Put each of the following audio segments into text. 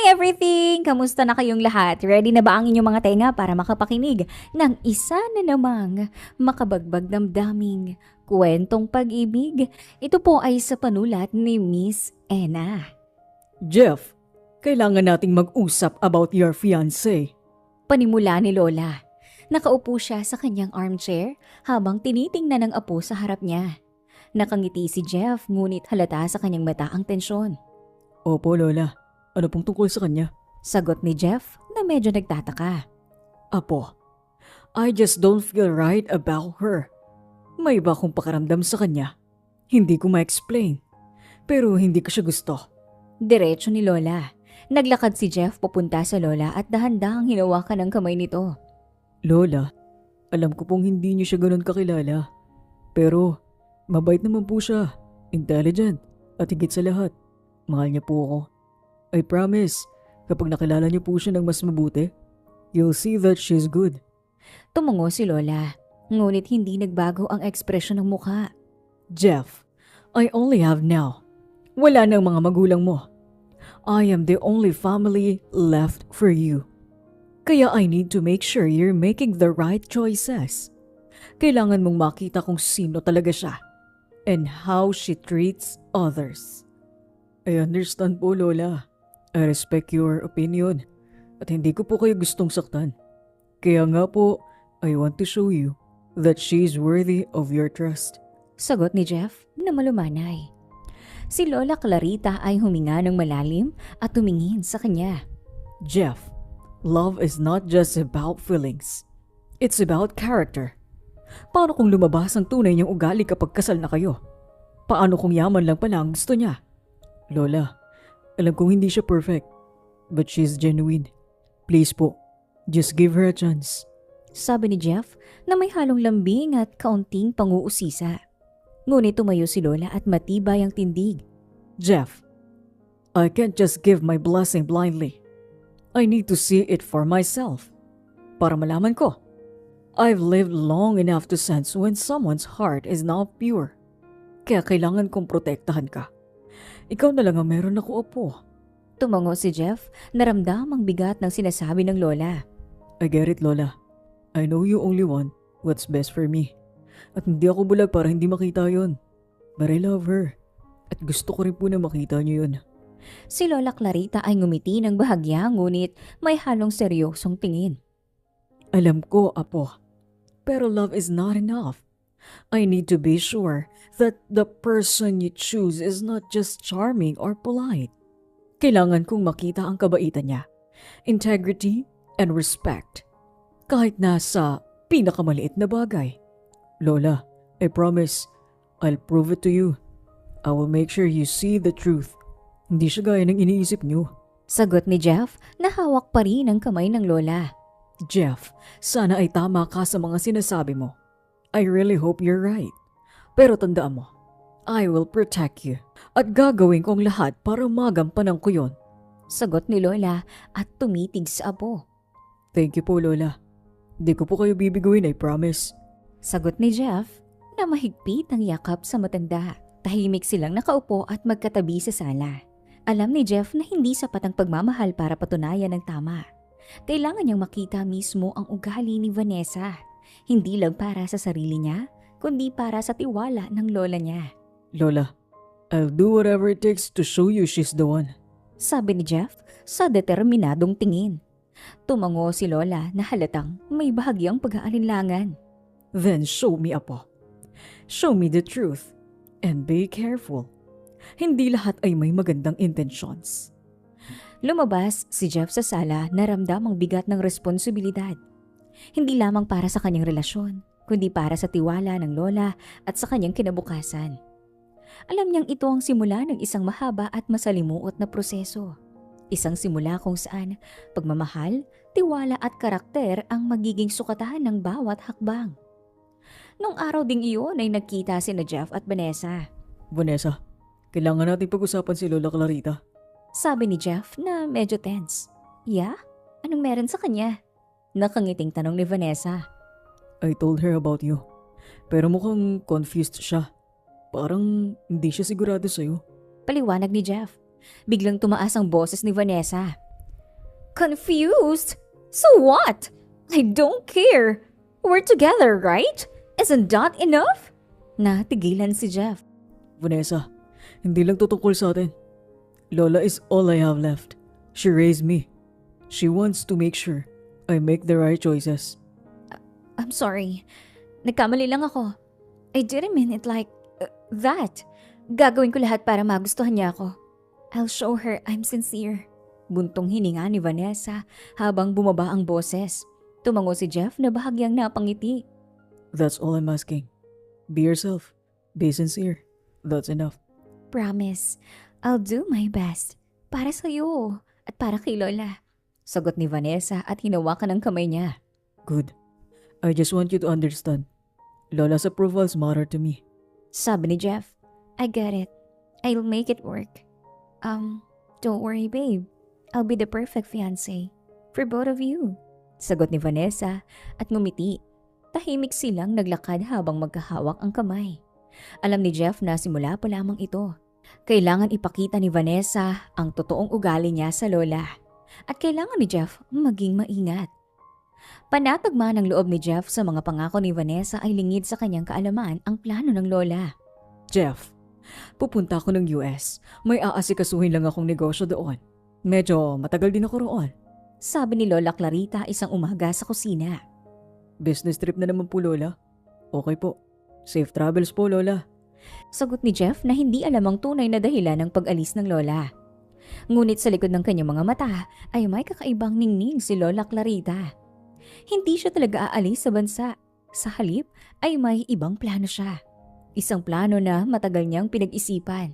Hi everything! Kamusta na kayong lahat? Ready na ba ang inyong mga tenga para makapakinig ng isa na namang makabagbag damdaming kwentong pag-ibig? Ito po ay sa panulat ni Miss Ena. Jeff, kailangan nating mag-usap about your fiancé. Panimula ni Lola. Nakaupo siya sa kanyang armchair habang tinitingnan ng apo sa harap niya. Nakangiti si Jeff ngunit halata sa kanyang mata ang tensyon. Opo, Lola. Ano pong tungkol sa kanya? Sagot ni Jeff na medyo nagtataka. Apo, I just don't feel right about her. May iba akong pakaramdam sa kanya. Hindi ko ma-explain. Pero hindi ko siya gusto. Diretso ni Lola. Naglakad si Jeff papunta sa Lola at dahan-dahang hinawakan ang kamay nito. Lola, alam ko pong hindi niyo siya ganun kakilala. Pero, mabait naman po siya. Intelligent. At higit sa lahat, mahal niya po ako. I promise, kapag nakilala niyo po siya ng mas mabuti, you'll see that she's good. Tumungo si Lola, ngunit hindi nagbago ang ekspresyon ng mukha. Jeff, I only have now. Wala nang mga magulang mo. I am the only family left for you. Kaya I need to make sure you're making the right choices. Kailangan mong makita kung sino talaga siya and how she treats others. I understand po, Lola. I respect your opinion at hindi ko po kayo gustong saktan. Kaya nga po, I want to show you that she's worthy of your trust. Sagot ni Jeff na malumanay. Si Lola Clarita ay huminga ng malalim at tumingin sa kanya. Jeff, love is not just about feelings. It's about character. Paano kung lumabas ang tunay niyang ugali kapag kasal na kayo? Paano kung yaman lang pala ang gusto niya? Lola, alam kong hindi siya perfect, but she's genuine. Please po, just give her a chance. Sabi ni Jeff na may halong lambing at kaunting panguusisa. Ngunit tumayo si Lola at matibay ang tindig. Jeff, I can't just give my blessing blindly. I need to see it for myself. Para malaman ko. I've lived long enough to sense when someone's heart is not pure. Kaya kailangan kong protektahan ka. Ikaw na lang ang meron ako, Apo. Tumango si Jeff na ramdam ang bigat ng sinasabi ng Lola. I get it, Lola. I know you only want what's best for me. At hindi ako bulag para hindi makita yon. But I love her. At gusto ko rin po na makita niyo yun. Si Lola Clarita ay ngumiti ng bahagya ngunit may halong seryosong tingin. Alam ko, Apo. Pero love is not enough. I need to be sure that the person you choose is not just charming or polite. Kailangan kong makita ang kabaitan niya, integrity, and respect. Kahit nasa pinakamaliit na bagay. Lola, I promise, I'll prove it to you. I will make sure you see the truth. Hindi siya gaya ng iniisip niyo. Sagot ni Jeff na hawak pa rin ang kamay ng Lola. Jeff, sana ay tama ka sa mga sinasabi mo. I really hope you're right. Pero tandaan mo, I will protect you. At gagawin kong lahat para magampanan ko yon. Sagot ni Lola at tumitig sa apo. Thank you po, Lola. Di ko po kayo bibiguin, I promise. Sagot ni Jeff na mahigpit ang yakap sa matanda. Tahimik silang nakaupo at magkatabi sa sala. Alam ni Jeff na hindi sapat ang pagmamahal para patunayan ng tama. Kailangan niyang makita mismo ang ugali ni Vanessa. Hindi lang para sa sarili niya, kundi para sa tiwala ng lola niya. Lola, I'll do whatever it takes to show you she's the one. Sabi ni Jeff sa determinadong tingin. Tumango si Lola na halatang may bahagyang pag-aalinlangan. Then show me, Apo. Show me the truth. And be careful. Hindi lahat ay may magandang intentions. Lumabas si Jeff sa sala na ramdam ang bigat ng responsibilidad. Hindi lamang para sa kanyang relasyon, kundi para sa tiwala ng lola at sa kanyang kinabukasan. Alam niyang ito ang simula ng isang mahaba at masalimuot na proseso. Isang simula kung saan pagmamahal, tiwala at karakter ang magiging sukatahan ng bawat hakbang. Nung araw ding iyon ay nagkita sina Jeff at Vanessa. Vanessa, kailangan natin pag-usapan si Lola Clarita. Sabi ni Jeff na medyo tense. Yeah? Anong meron sa kanya? Nakangiting tanong ni Vanessa. I told her about you. Pero mukhang confused siya. Parang hindi siya sigurado sa'yo. Paliwanag ni Jeff. Biglang tumaas ang boses ni Vanessa. Confused? So what? I don't care. We're together, right? Isn't that enough? Natigilan si Jeff. Vanessa, hindi lang to tungkol sa atin. Lola is all I have left. She raised me. She wants to make sure I make the right choices. I'm sorry. Nagkamali lang ako. I didn't mean it like that. Gagawin ko lahat para magustuhan niya ako. I'll show her I'm sincere. Buntong hininga ni Vanessa habang bumaba ang boses. Tumango si Jeff na bahagyang napangiti. That's all I'm asking. Be yourself. Be sincere. That's enough. Promise, I'll do my best. Para sa'yo at para kay Lola. Sagot ni Vanessa at hinawakan ang kamay niya. Good. I just want you to understand. Lola's approvals matter to me. Sabi ni Jeff, I get it. I'll make it work. Don't worry babe. I'll be the perfect fiancé for both of you. Sagot ni Vanessa at ngumiti. Tahimik silang naglakad habang magkahawak ang kamay. Alam ni Jeff na simula pa lamang ito. Kailangan ipakita ni Vanessa ang totoong ugali niya sa Lola. At kailangan ni Jeff maging maingat. Panatagma ng loob ni Jeff sa mga pangako ni Vanessa ay lingid sa kanyang kaalaman ang plano ng Lola. Jeff, pupunta ako ng US. May aasikasuhin lang akong negosyo doon. Medyo matagal din ako roon. Sabi ni Lola Clarita isang umaga sa kusina. Business trip na naman po, Lola. Okay po. Safe travels po, Lola. Sagot ni Jeff na hindi alam ang tunay na dahilan ng pag-alis ng Lola. Ngunit sa likod ng kanyang mga mata ay may kakaibang ningning si Lola Clarita. Hindi siya talaga aalis sa bansa. Sa halip ay may ibang plano siya. Isang plano na matagal niyang pinag-isipan.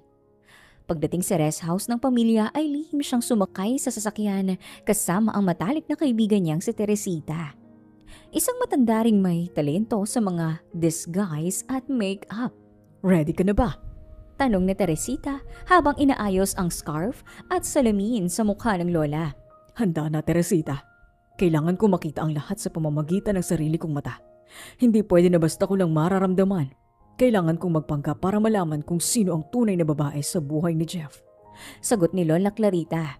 Pagdating sa rest house ng pamilya ay lihim siyang sumakay sa sasakyan kasama ang matalik na kaibigan niyang si Teresita. Isang matanda ring may talento sa mga disguise at make-up. Ready ka na ba? Tanong ni Teresita habang inaayos ang scarf at salamin sa mukha ng Lola. Handa na, Teresita. Kailangan ko makita ang lahat sa pamamagitan ng sarili kong mata. Hindi pwede na basta ko lang mararamdaman. Kailangan kong magpanggap para malaman kung sino ang tunay na babae sa buhay ni Jeff. Sagot ni Lola Clarita.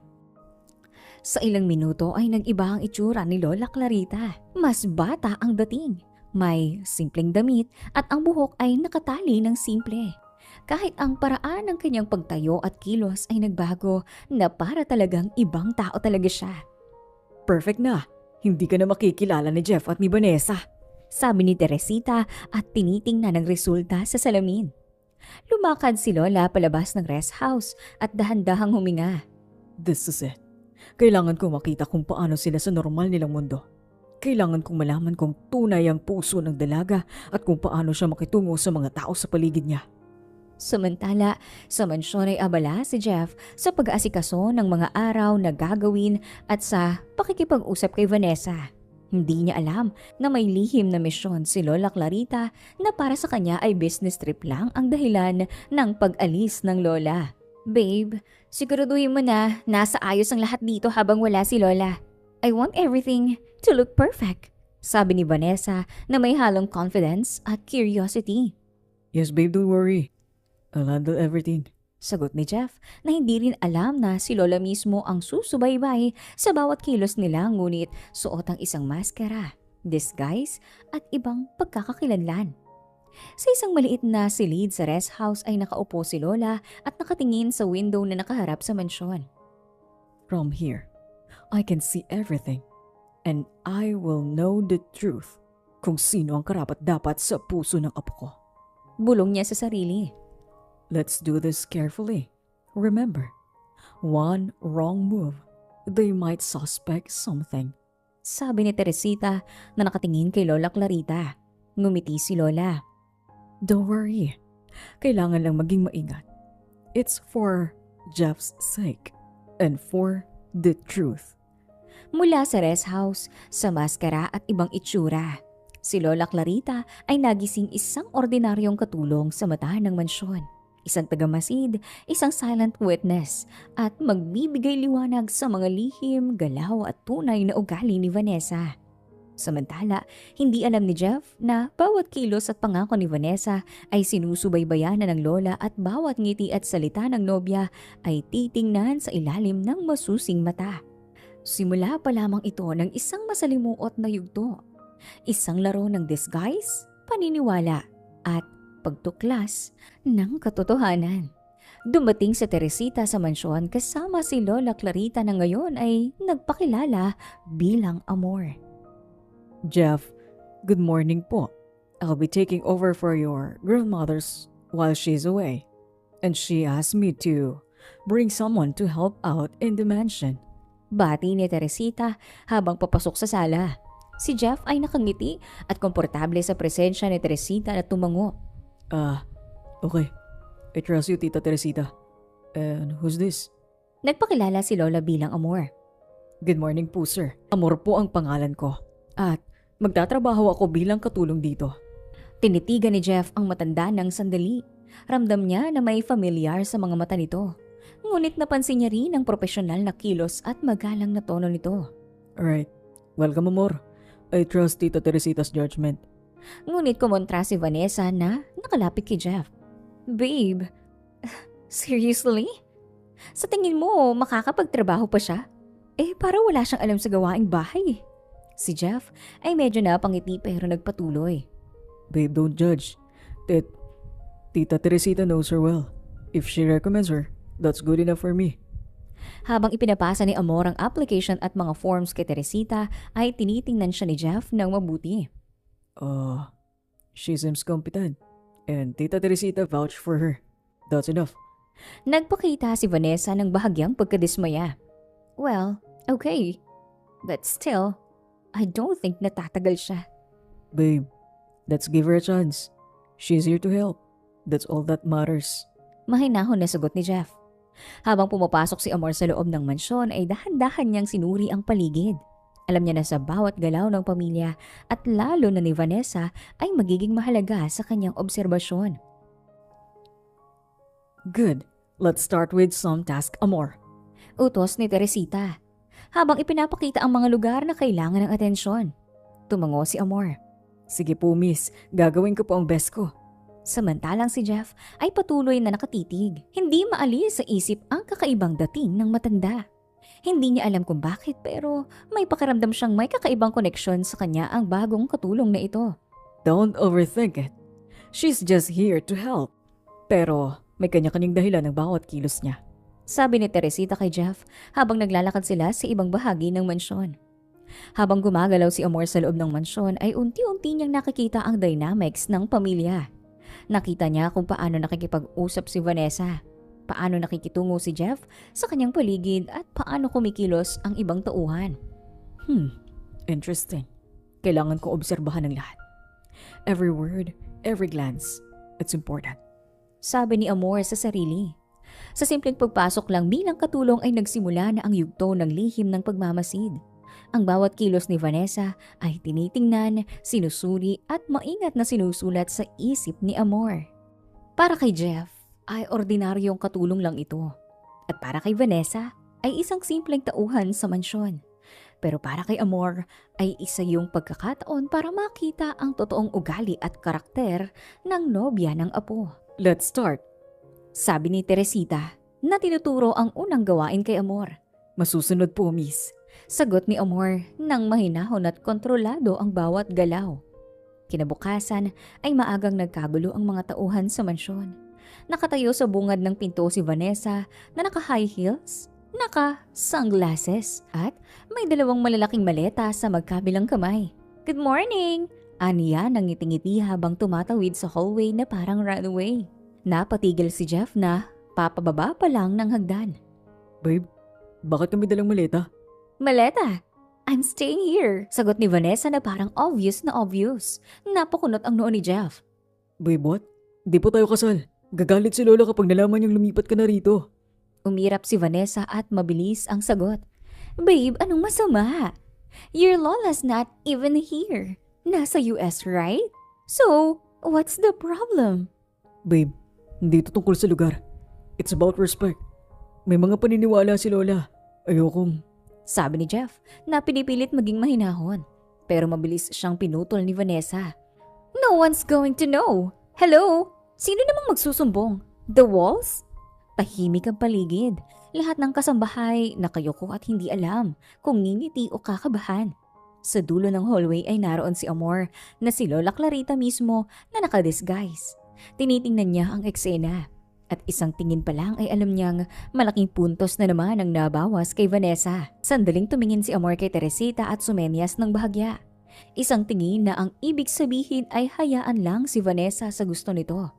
Sa ilang minuto ay nag-iba ang itsura ni Lola Clarita. Mas bata ang dating. May simpleng damit at ang buhok ay nakatali ng simple. Kahit ang paraan ng kanyang pagtayo at kilos ay nagbago na para talagang ibang tao talaga siya. Perfect na. Hindi ka na makikilala ni Jeff at ni Vanessa. Sabi ni Teresita at tinitingnan ang resulta sa salamin. Lumakad si Lola palabas ng rest house at dahan-dahang huminga. This is it. Kailangan kong makita kung paano sila sa normal nilang mundo. Kailangan kong malaman kung tunay ang puso ng dalaga at kung paano siya makitungo sa mga tao sa paligid niya. Samantala, sa mansyon ay abala si Jeff sa pag-aasikaso ng mga araw na gagawin at sa pakikipag-usap kay Vanessa. Hindi niya alam na may lihim na misyon si Lola Clarita na para sa kanya ay business trip lang ang dahilan ng pag-alis ng Lola. Babe, siguraduhin mo na nasa ayos ang lahat dito habang wala si Lola. I want everything to look perfect, sabi ni Vanessa na may halong confidence at curiosity. Yes, babe, don't worry. I'll handle everything. Sagot ni Jeff na hindi rin alam na si Lola mismo ang susubaybay sa bawat kilos nila ngunit suot ang isang maskara, disguise at ibang pagkakakilanlan. Sa isang maliit na silid sa rest house ay nakaupo si Lola at nakatingin sa window na nakaharap sa mansyon. From here, I can see everything and I will know the truth kung sino ang karapat-dapat sa puso ng apo ko. Bulong niya sa sarili. Let's do this carefully. Remember, one wrong move, they might suspect something. Sabi ni Teresita na nakatingin kay Lola Clarita. Ngumiti si Lola. Don't worry. Kailangan lang maging maingat. It's for Jeff's sake and for the truth. Mula sa rest house, sa maskara at ibang itsura, si Lola Clarita ay nagising isang ordinaryong katulong sa mata ng mansyon. Isang tagamasid, isang silent witness at magbibigay liwanag sa mga lihim, galaw at tunay na ugali ni Vanessa. Samantala, hindi alam ni Jeff na bawat kilos at pangako ni Vanessa ay sinusubaybayan na ng Lola at bawat ngiti at salita ng nobya ay titingnan sa ilalim ng masusing mata. Simula pa lamang ito ng isang masalimuot na yugto. Isang laro ng disguise, paniniwala, at pagtuklas ng katotohanan. Dumating si Teresita sa mansyon kasama si Lola Clarita na ngayon ay nagpakilala bilang Amor. Jeff, good morning po. I'll be taking over for your grandmother's while she's away. And she asked me to bring someone to help out in the mansion. Bati ni Teresita habang papasok sa sala. Si Jeff ay nakangiti at komportable sa presensya ni Teresita na tumango. Okay. I trust you, Tita Teresita. And who's this? Nagpakilala si Lola bilang Amor. Good morning po, sir. Amor po ang pangalan ko. At magtatrabaho ako bilang katulong dito. Tinitigan ni Jeff ang matanda ng sandali. Ramdam niya na may familiar sa mga mata nito. Ngunit napansin niya rin ang profesional na kilos at magalang na tono nito. Alright. Welcome, Amor. I trust Tita Teresita's judgment. Ngunit kumontra si Vanessa na nakalapit kay Jeff. Babe, seriously? Sa tingin mo, makakapagtrabaho pa siya? Para wala siyang alam sa gawaing bahay. Si Jeff ay medyo napangiti pero nagpatuloy. Babe, don't judge. Tita Teresita knows her well. If she recommends her, that's good enough for me. Habang ipinapasa ni Amor ang application at mga forms kay Teresita, ay tinitingnan siya ni Jeff ng mabuti. She seems competent. And Tita Teresita vouched for her. That's enough. Nagpakita si Vanessa ng bahagyang pagkadismaya. Well, okay. But still, I don't think natatagal siya. Babe, let's give her a chance. She's here to help. That's all that matters. Mahinahon na sagot ni Jeff. Habang pumapasok si Amor sa loob ng mansyon ay dahan-dahan niyang sinuri ang paligid. Alam niya na sa bawat galaw ng pamilya at lalo na ni Vanessa ay magiging mahalaga sa kanyang obserbasyon. Good. Let's start with some task, Amor. Utos ni Teresita. Habang ipinapakita ang mga lugar na kailangan ng atensyon. Tumango si Amor. Sige po, miss. Gagawin ko po ang best ko. Samantalang si Jeff ay patuloy na nakatitig. Hindi maalis sa isip ang kakaibang dating ng matanda. Hindi niya alam kung bakit pero may pakiramdam siyang may kakaibang koneksyon sa kanya ang bagong katulong na ito. Don't overthink it. She's just here to help. Pero may kanya-kanyang dahilan ng bawat kilos niya. Sabi ni Teresita kay Jeff habang naglalakad sila sa ibang bahagi ng mansyon. Habang gumagalaw si Amor sa loob ng mansyon ay unti-unti niyang nakikita ang dynamics ng pamilya. Nakita niya kung paano nakikipag-usap si Vanessa, paano nakikitungo si Jeff sa kanyang paligid at paano kumikilos ang ibang tauhan. Interesting. Kailangan ko obserbahan ng lahat. Every word, every glance, it's important. Sabi ni Amor sa sarili. Sa simpleng pagpasok lang bilang katulong ay nagsimula na ang yugto ng lihim ng pagmamasid. Ang bawat kilos ni Vanessa ay tinitingnan, sinusuri at maingat na sinusulat sa isip ni Amor. Para kay Jeff ay ordinaryong katulong lang ito. At para kay Vanessa ay isang simpleng tauhan sa mansyon. Pero para kay Amor ay isa yung pagkakataon para makita ang totoong ugali at karakter ng nobya ng apo. Let's start. Sabi ni Teresita na tinuturo ang unang gawain kay Amor. Masusunod po, miss. Sagot ni Amor nang mahinahon at kontrolado ang bawat galaw. Kinabukasan ay maagang nagkagulo ang mga tauhan sa mansyon. Nakatayo sa bungad ng pinto si Vanessa na naka-high heels, naka-sunglasses at may dalawang malalaking maleta sa magkabilang kamay. Good morning! Aniya nang ngiting-ngiti habang tumatawid sa hallway na parang runway. Napatigil si Jeff na papababa pa lang ng hagdan. Babe, bakit kami dalang maleta? Maleta! I'm staying here. Sagot ni Vanessa na parang obvious na obvious. Napakunot ang noo ni Jeff. Babe, what? Di po tayo kasal. Gagalit si Lola kapag nalaman niyang lumipat ka na rito. Umirap si Vanessa at mabilis ang sagot. Babe, anong masama? Your Lola's not even here. Nasa US, right? So, what's the problem? Babe, hindi ito tungkol sa lugar. It's about respect. May mga paniniwala si Lola. Ayokong... Sabi ni Jeff na pinipilit maging mahinahon. Pero mabilis siyang pinutol ni Vanessa. No one's going to know. Hello? Sino namang magsusumbong? The walls? Tahimik ang paligid. Lahat ng kasambahay nakayuko at hindi alam kung ngingiti o kakabahan. Sa dulo ng hallway ay naroon si Amor na si Lola Clarita mismo na nakadisguise. Tinitingnan niya ang eksena at isang tingin pa lang ay alam niyang malaking puntos na naman ang nabawas kay Vanessa. Sandaling tumingin si Amor kay Teresita at sumenyas ng bahagya. Isang tingin na ang ibig sabihin ay hayaan lang si Vanessa sa gusto nito.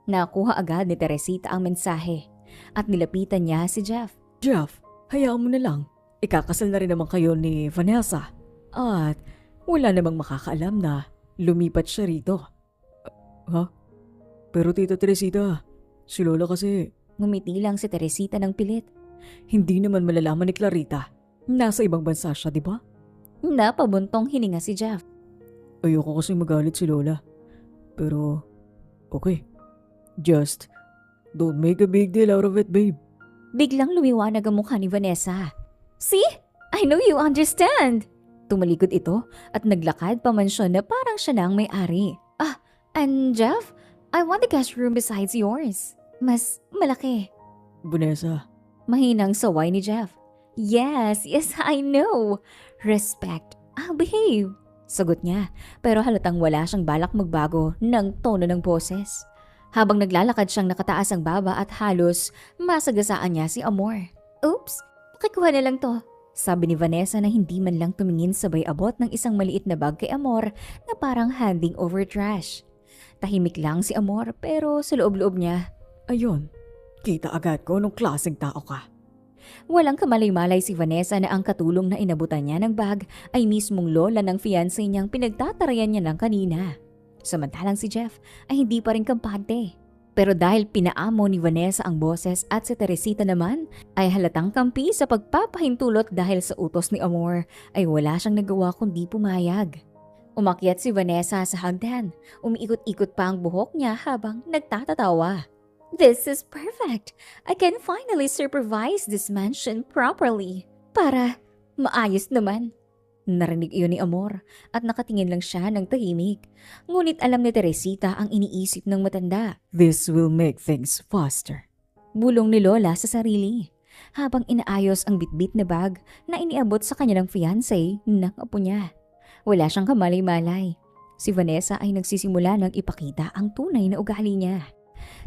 Nakuha agad ni Teresita ang mensahe at nilapitan niya si Jeff. Jeff, hayaan mo na lang. Ikakasal na rin naman kayo ni Vanessa. At wala namang makakaalam na lumipat siya rito. Ha? Pero Tita Teresita, si Lola kasi Ngumiti lang si Teresita ng pilit. hindi naman malalaman ni Clarita. Nasa ibang bansa siya, di ba? Napabuntong hininga si Jeff. Ayoko kasi magalit si Lola. Pero, okay. Just, don't make a big deal out of it, babe. Biglang lumiwanag ang mukha ni Vanessa. See? I know you understand. Tumalikod ito at naglakad pa mansyon na parang siya na ang may-ari. And Jeff, I want the guest room besides yours. Mas malaki. Vanessa, Mahinang saway ni Jeff. Yes, I know. Respect. I'll behave. Sagot niya, pero halatang wala siyang balak magbago ng tono ng boses. Habang naglalakad siyang nakataas ang baba at halos masagasaan niya si Amor. Oops, pakikuha na lang to. Sabi ni Vanessa na hindi man lang tumingin sabay abot ng isang maliit na bag kay Amor na parang handing over trash. Tahimik lang si Amor pero sa loob-loob niya, ayun. Kita agad ko nung klaseng tao ka. walang kamalay-malay si Vanessa na ang katulong na inabutan niya ng bag ay mismong lola ng fiancé niyang pinagtatarayan niya ng kanina. Samantalang si Jeff ay hindi pa rin kampante. Pero dahil pinaamo ni Vanessa ang boses at si Teresita naman ay halatang kampi sa pagpapahintulot dahil sa utos ni Amor ay wala siyang nagawa kundi pumayag. Umakyat si Vanessa sa hagdan. Umiikot-ikot pa ang buhok niya habang nagtatatawa. This is perfect. I can finally supervise this mansion properly. Para maayos naman. Narinig iyon ni Amor at nakatingin lang siya ng tahimik. Ngunit alam ni Teresita ang iniisip ng matanda. This will make things faster. Bulong ni Lola sa sarili habang inaayos ang bitbit na bag na iniabot sa kanya ng fiancé ng apo niya. Wala siyang kamalay-malay. Si Vanessa ay nagsisimula ng ipakita ang tunay na ugali niya.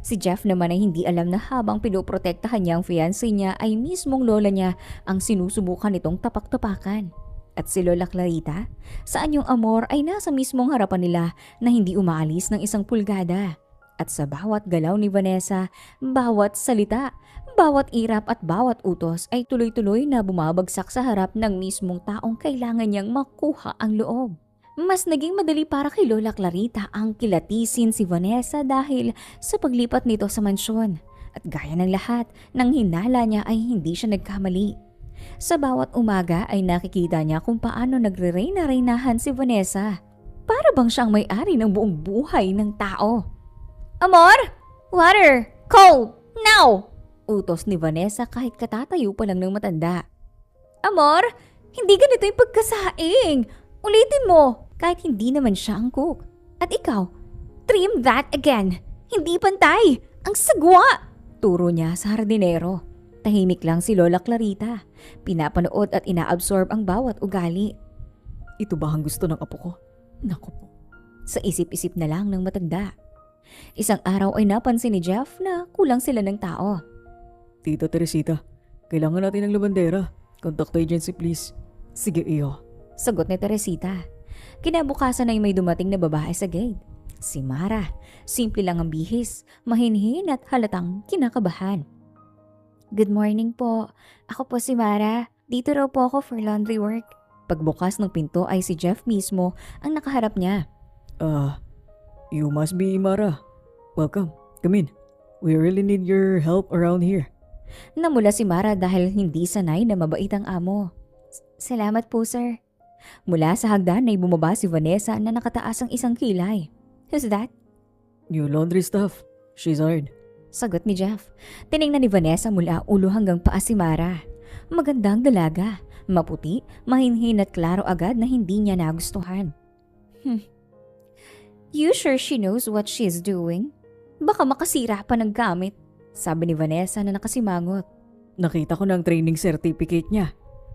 Si Jeff naman ay hindi alam na habang pinoprotektahan niya ang fiancé niya ay mismong lola niya ang sinusubukan nitong tapak-tapakan. At si Lola Clarita, saan yung Amor ay nasa mismong harapan nila na hindi umaalis ng isang pulgada. At sa bawat galaw ni Vanessa, bawat salita, bawat irap at bawat utos ay tuloy-tuloy na bumabagsak sa harap ng mismong taong kailangan niyang makuha ang loob. Mas naging madali para kay Lola Clarita ang kilatisin si Vanessa dahil sa paglipat nito sa mansyon. At gaya ng lahat, nang hinala niya ay hindi siya nagkamali. Sa bawat umaga ay nakikita niya kung paano nagre-reyna-reynahan si Vanessa. Para bang siyang may-ari ng buong buhay ng tao. Amor! Water! Cold! Now! Utos ni Vanessa kahit katatayo pa lang ng matanda. Amor! Hindi ganito yung pagkasaing! Ulitin mo! Kahit hindi naman siya ang cook. At ikaw, trim that again! Hindi pantay! Ang sagwa! Turo niya sa hardinero. Tahimik lang si Lola Clarita. Pinapanood at inaabsorb ang bawat ugali. Ito ba ang gusto ng apo ko? Naku po. Sa isip-isip na lang ng matanda. Isang araw ay napansin ni Jeff na kulang sila ng tao. Tita Teresita, kailangan natin ng labandera. Contact agency please. Sige iyo. Sagot ni Teresita. Kinabukasan ay may dumating na babae sa gate. Si Mara. Simple lang ang bihis, mahinhin at halatang kinakabahan. Good morning po. Ako po si Mara. Dito raw po ako for laundry work. Pagbukas ng pinto ay si Jeff mismo ang nakaharap niya. You must be Mara. Welcome. Come in. We really need your help around here. Namula si Mara dahil hindi sanay na mabait ang amo. Salamat po, sir. Mula sa hagdan ay bumaba si Vanessa na nakataas ang isang kilay. Who's that? New laundry stuff. She's hired. Sagot ni Jeff. Tiningnan ni Vanessa mula ulo hanggang paa si Mara. Magandang dalaga, maputi, mahinhin at klaro agad na hindi niya nagustuhan. You sure she knows what she's doing? Baka makasira pa ng gamit, sabi ni Vanessa na nakasimangot. Nakita ko ng training certificate niya.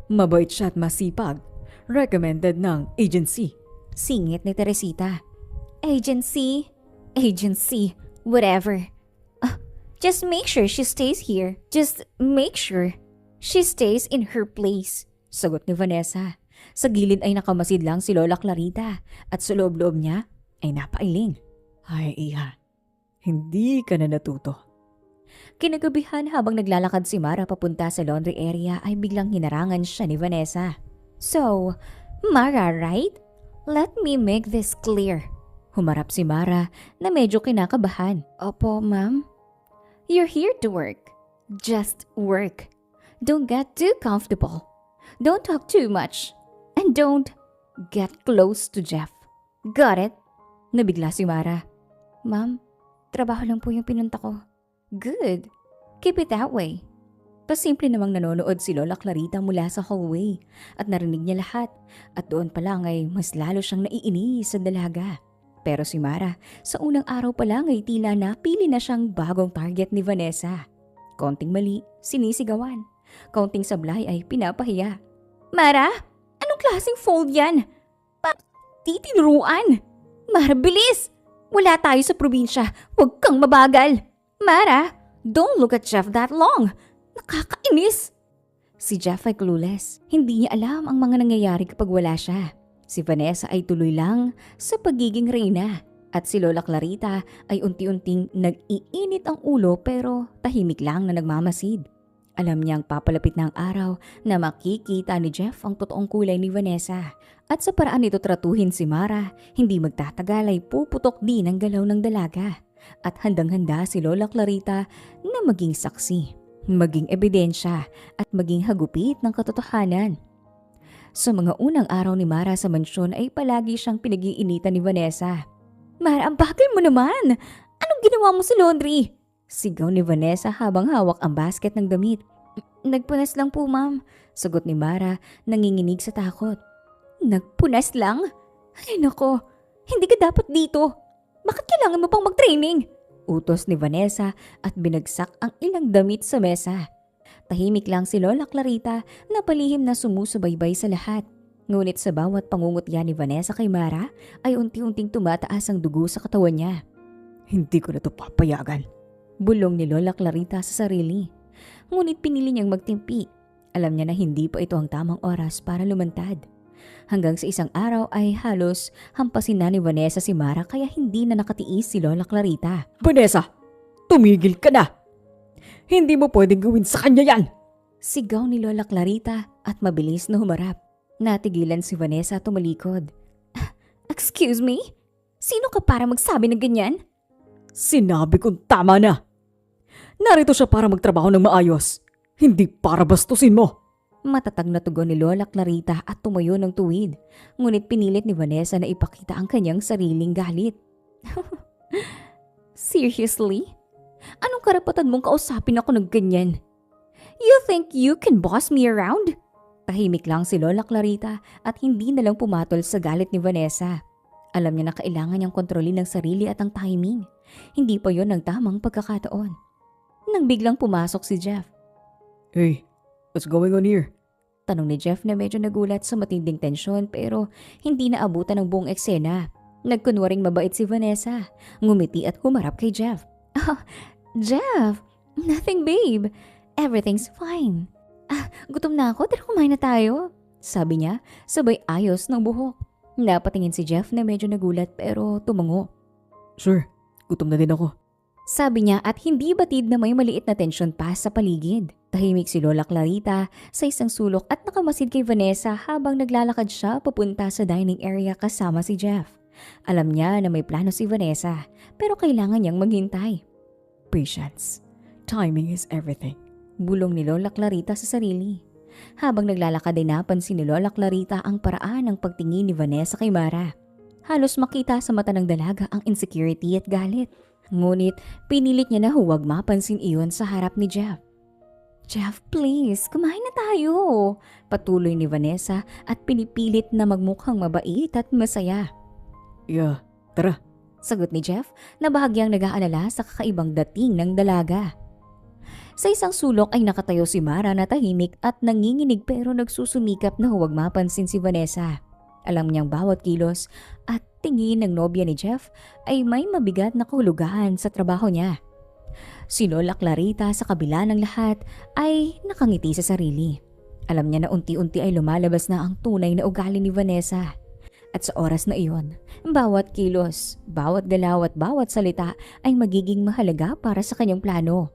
Mabait siya at masipag. Recommended ng agency. Singit ni Teresita. Agency? Agency. Whatever. Just make sure she stays here. Just make sure she stays in her place. Sagot ni Vanessa. Sa gilid ay nakamasid lang si Lola Clarita at sa loob-loob niya ay napailing. Ay, iha. Hindi ka na natuto. Kinagabihan habang naglalakad si Mara papunta sa laundry area ay biglang hinarangan siya ni Vanessa. So, Mara, right? Let me make this clear. Humarap si Mara na medyo kinakabahan. Opo, ma'am. You're here to work. Just work. Don't get too comfortable. Don't talk too much. And don't get close to Jeff. Got it? Nabigla si Mara. Ma'am, trabaho lang po yung pinunta ko. Good. Keep it that way. Pasimple namang nanonood si Lola Clarita mula sa hallway at narinig niya lahat at doon pa lang ay mas lalo siyang naiinis sa dalaga. Pero si Mara, sa unang araw pa lang ay tila napili na siyang bagong target ni Vanessa. Konting mali, sinisigawan. Konting sablay ay pinapahiya. Mara, anong klaseng fold yan? Titinuruan! Mara, bilis! Wala tayo sa probinsya, huwag kang mabagal! Mara, don't look at Jeff that long! Nakakainis! Si Jeff ay clueless. Hindi niya alam ang mga nangyayari kapag wala siya. Si Vanessa ay tuloy lang sa pagiging reyna at si Lola Clarita ay unti-unting nag-iinit ang ulo pero tahimik lang na nagmamasid. Alam niyang papalapit na ang araw na makikita ni Jeff ang totoong kulay ni Vanessa at sa paraan nito tratuhin si Mara, hindi magtatagal ay puputok din ang galaw ng dalaga at handang-handa si Lola Clarita na maging saksi, maging ebidensya at maging hagupit ng katotohanan. Sa mga unang araw ni Mara sa mansyon ay palagi siyang pinag-iinitan ni Vanessa. Mara, ang bagal mo naman! Anong ginawa mo sa laundry? Sigaw ni Vanessa habang hawak ang basket ng damit. Nagpunas lang po, ma'am. Sagot ni Mara, nanginginig sa takot. Nagpunas lang? Ay nako, hindi ka dapat dito. Bakit kailangan mo pang mag-training? Utos ni Vanessa at binagsak ang ilang damit sa mesa. Tahimik lang si Lola Clarita na palihim na sumusubaybay sa lahat. Ngunit sa bawat pangungutya ni Vanessa kay Mara ay unti-unting tumataas ang dugo sa katawan niya. Hindi ko na to papayagan. Bulong ni Lola Clarita sa sarili. Ngunit pinili niyang magtimpi. Alam niya na hindi pa ito ang tamang oras para lumantad. Hanggang sa isang araw ay halos hampasin na ni Vanessa si Mara kaya hindi na nakatiis si Lola Clarita. Vanessa, tumigil ka na! Hindi mo pwedeng gawin sa kanya yan! Sigaw ni Lola Clarita at mabilis na humarap. Natigilan si Vanessa tumalikod. Excuse me? Sino ka para magsabi ng ganyan? Sinabi kong tama na! Narito siya para magtrabaho ng maayos, hindi para bastusin mo! Matatag na tugon ni Lola Clarita at tumayo ng tuwid. Ngunit pinilit ni Vanessa na ipakita ang kanyang sariling galit. Seriously? Anong karapatan mong kausapin ako ng ganyan? You think you can boss me around? Tahimik lang si Lola Clarita at hindi na lang pumatol sa galit ni Vanessa. Alam niya na kailangan niyang kontrolin ang sarili at ang timing. Hindi pa yon ang tamang pagkakataon. Nang biglang pumasok si Jeff. Hey, what's going on here? Tanong ni Jeff na medyo nagulat sa matinding tensyon pero hindi naabutan ng buong eksena. Nagkunwaring mabait si Vanessa. Ngumiti at humarap kay Jeff. Jeff, nothing babe. Everything's fine. Gutom na ako, tara kumain na tayo. Sabi niya, sabay ayos ng buhok. Napatingin si Jeff na medyo nagulat pero tumango. Sure, gutom na din ako. Sabi niya at hindi batid na may maliit na tensyon pa sa paligid. Tahimik si Lola Clarita sa isang sulok at nakamasid kay Vanessa habang naglalakad siya papunta sa dining area kasama si Jeff. Alam niya na may plano si Vanessa pero kailangan niyang maghintay. Patience. Timing is everything. Bulong ni Lola Clarita sa sarili. Habang naglalakad ay napansin ni Lola Clarita ang paraan ng pagtingin ni Vanessa kay Mara. Halos makita sa mata ng dalaga ang insecurity at galit. Ngunit pinilit niya na huwag mapansin iyon sa harap ni Jeff. Jeff, please, kumain na tayo. Patuloy ni Vanessa at pinipilit na magmukhang mabait at masaya. Yeah, tara. Sagot ni Jeff na bahagyang nag-aalala sa kakaibang dating ng dalaga. Sa isang sulok ay nakatayo si Mara na tahimik at nanginginig pero nagsusumikap na huwag mapansin si Vanessa. Alam niyang bawat kilos at tingin ng nobya ni Jeff ay may mabigat na kahulugan sa trabaho niya. Si Lola Clarita sa kabila ng lahat ay nakangiti sa sarili. Alam niya na unti-unti ay lumalabas na ang tunay na ugali ni Vanessa. At sa oras na iyon, bawat kilos, bawat galaw at bawat salita ay magiging mahalaga para sa kanyang plano.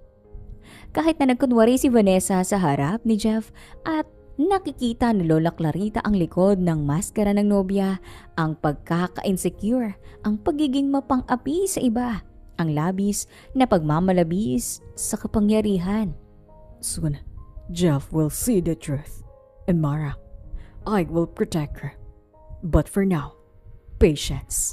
Kahit na nagkunwari si Vanessa sa harap ni Jeff at nakikita ni Lola Clarita ang likod ng maskara ng nobya, ang pagkaka-insecure, ang pagiging mapang-api sa iba, ang labis na pagmamalabis sa kapangyarihan. Soon, Jeff will see the truth. And Mara, I will protect her. But for now, patience.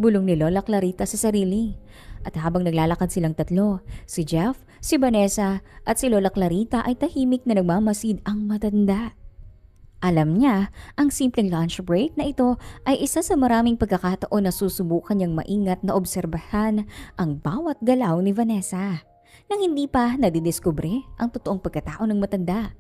Bulong ni Lola Clarita sa sarili. At habang naglalakad silang tatlo, si Jeff, si Vanessa at si Lola Clarita ay tahimik na nagmamasid ang matanda. Alam niya, ang simpleng lunch break na ito ay isa sa maraming pagkakataon na susubukan niyang maingat na obserbahan ang bawat galaw ni Vanessa nang hindi pa nadidiskubre ang totoong pagkatao ng matanda.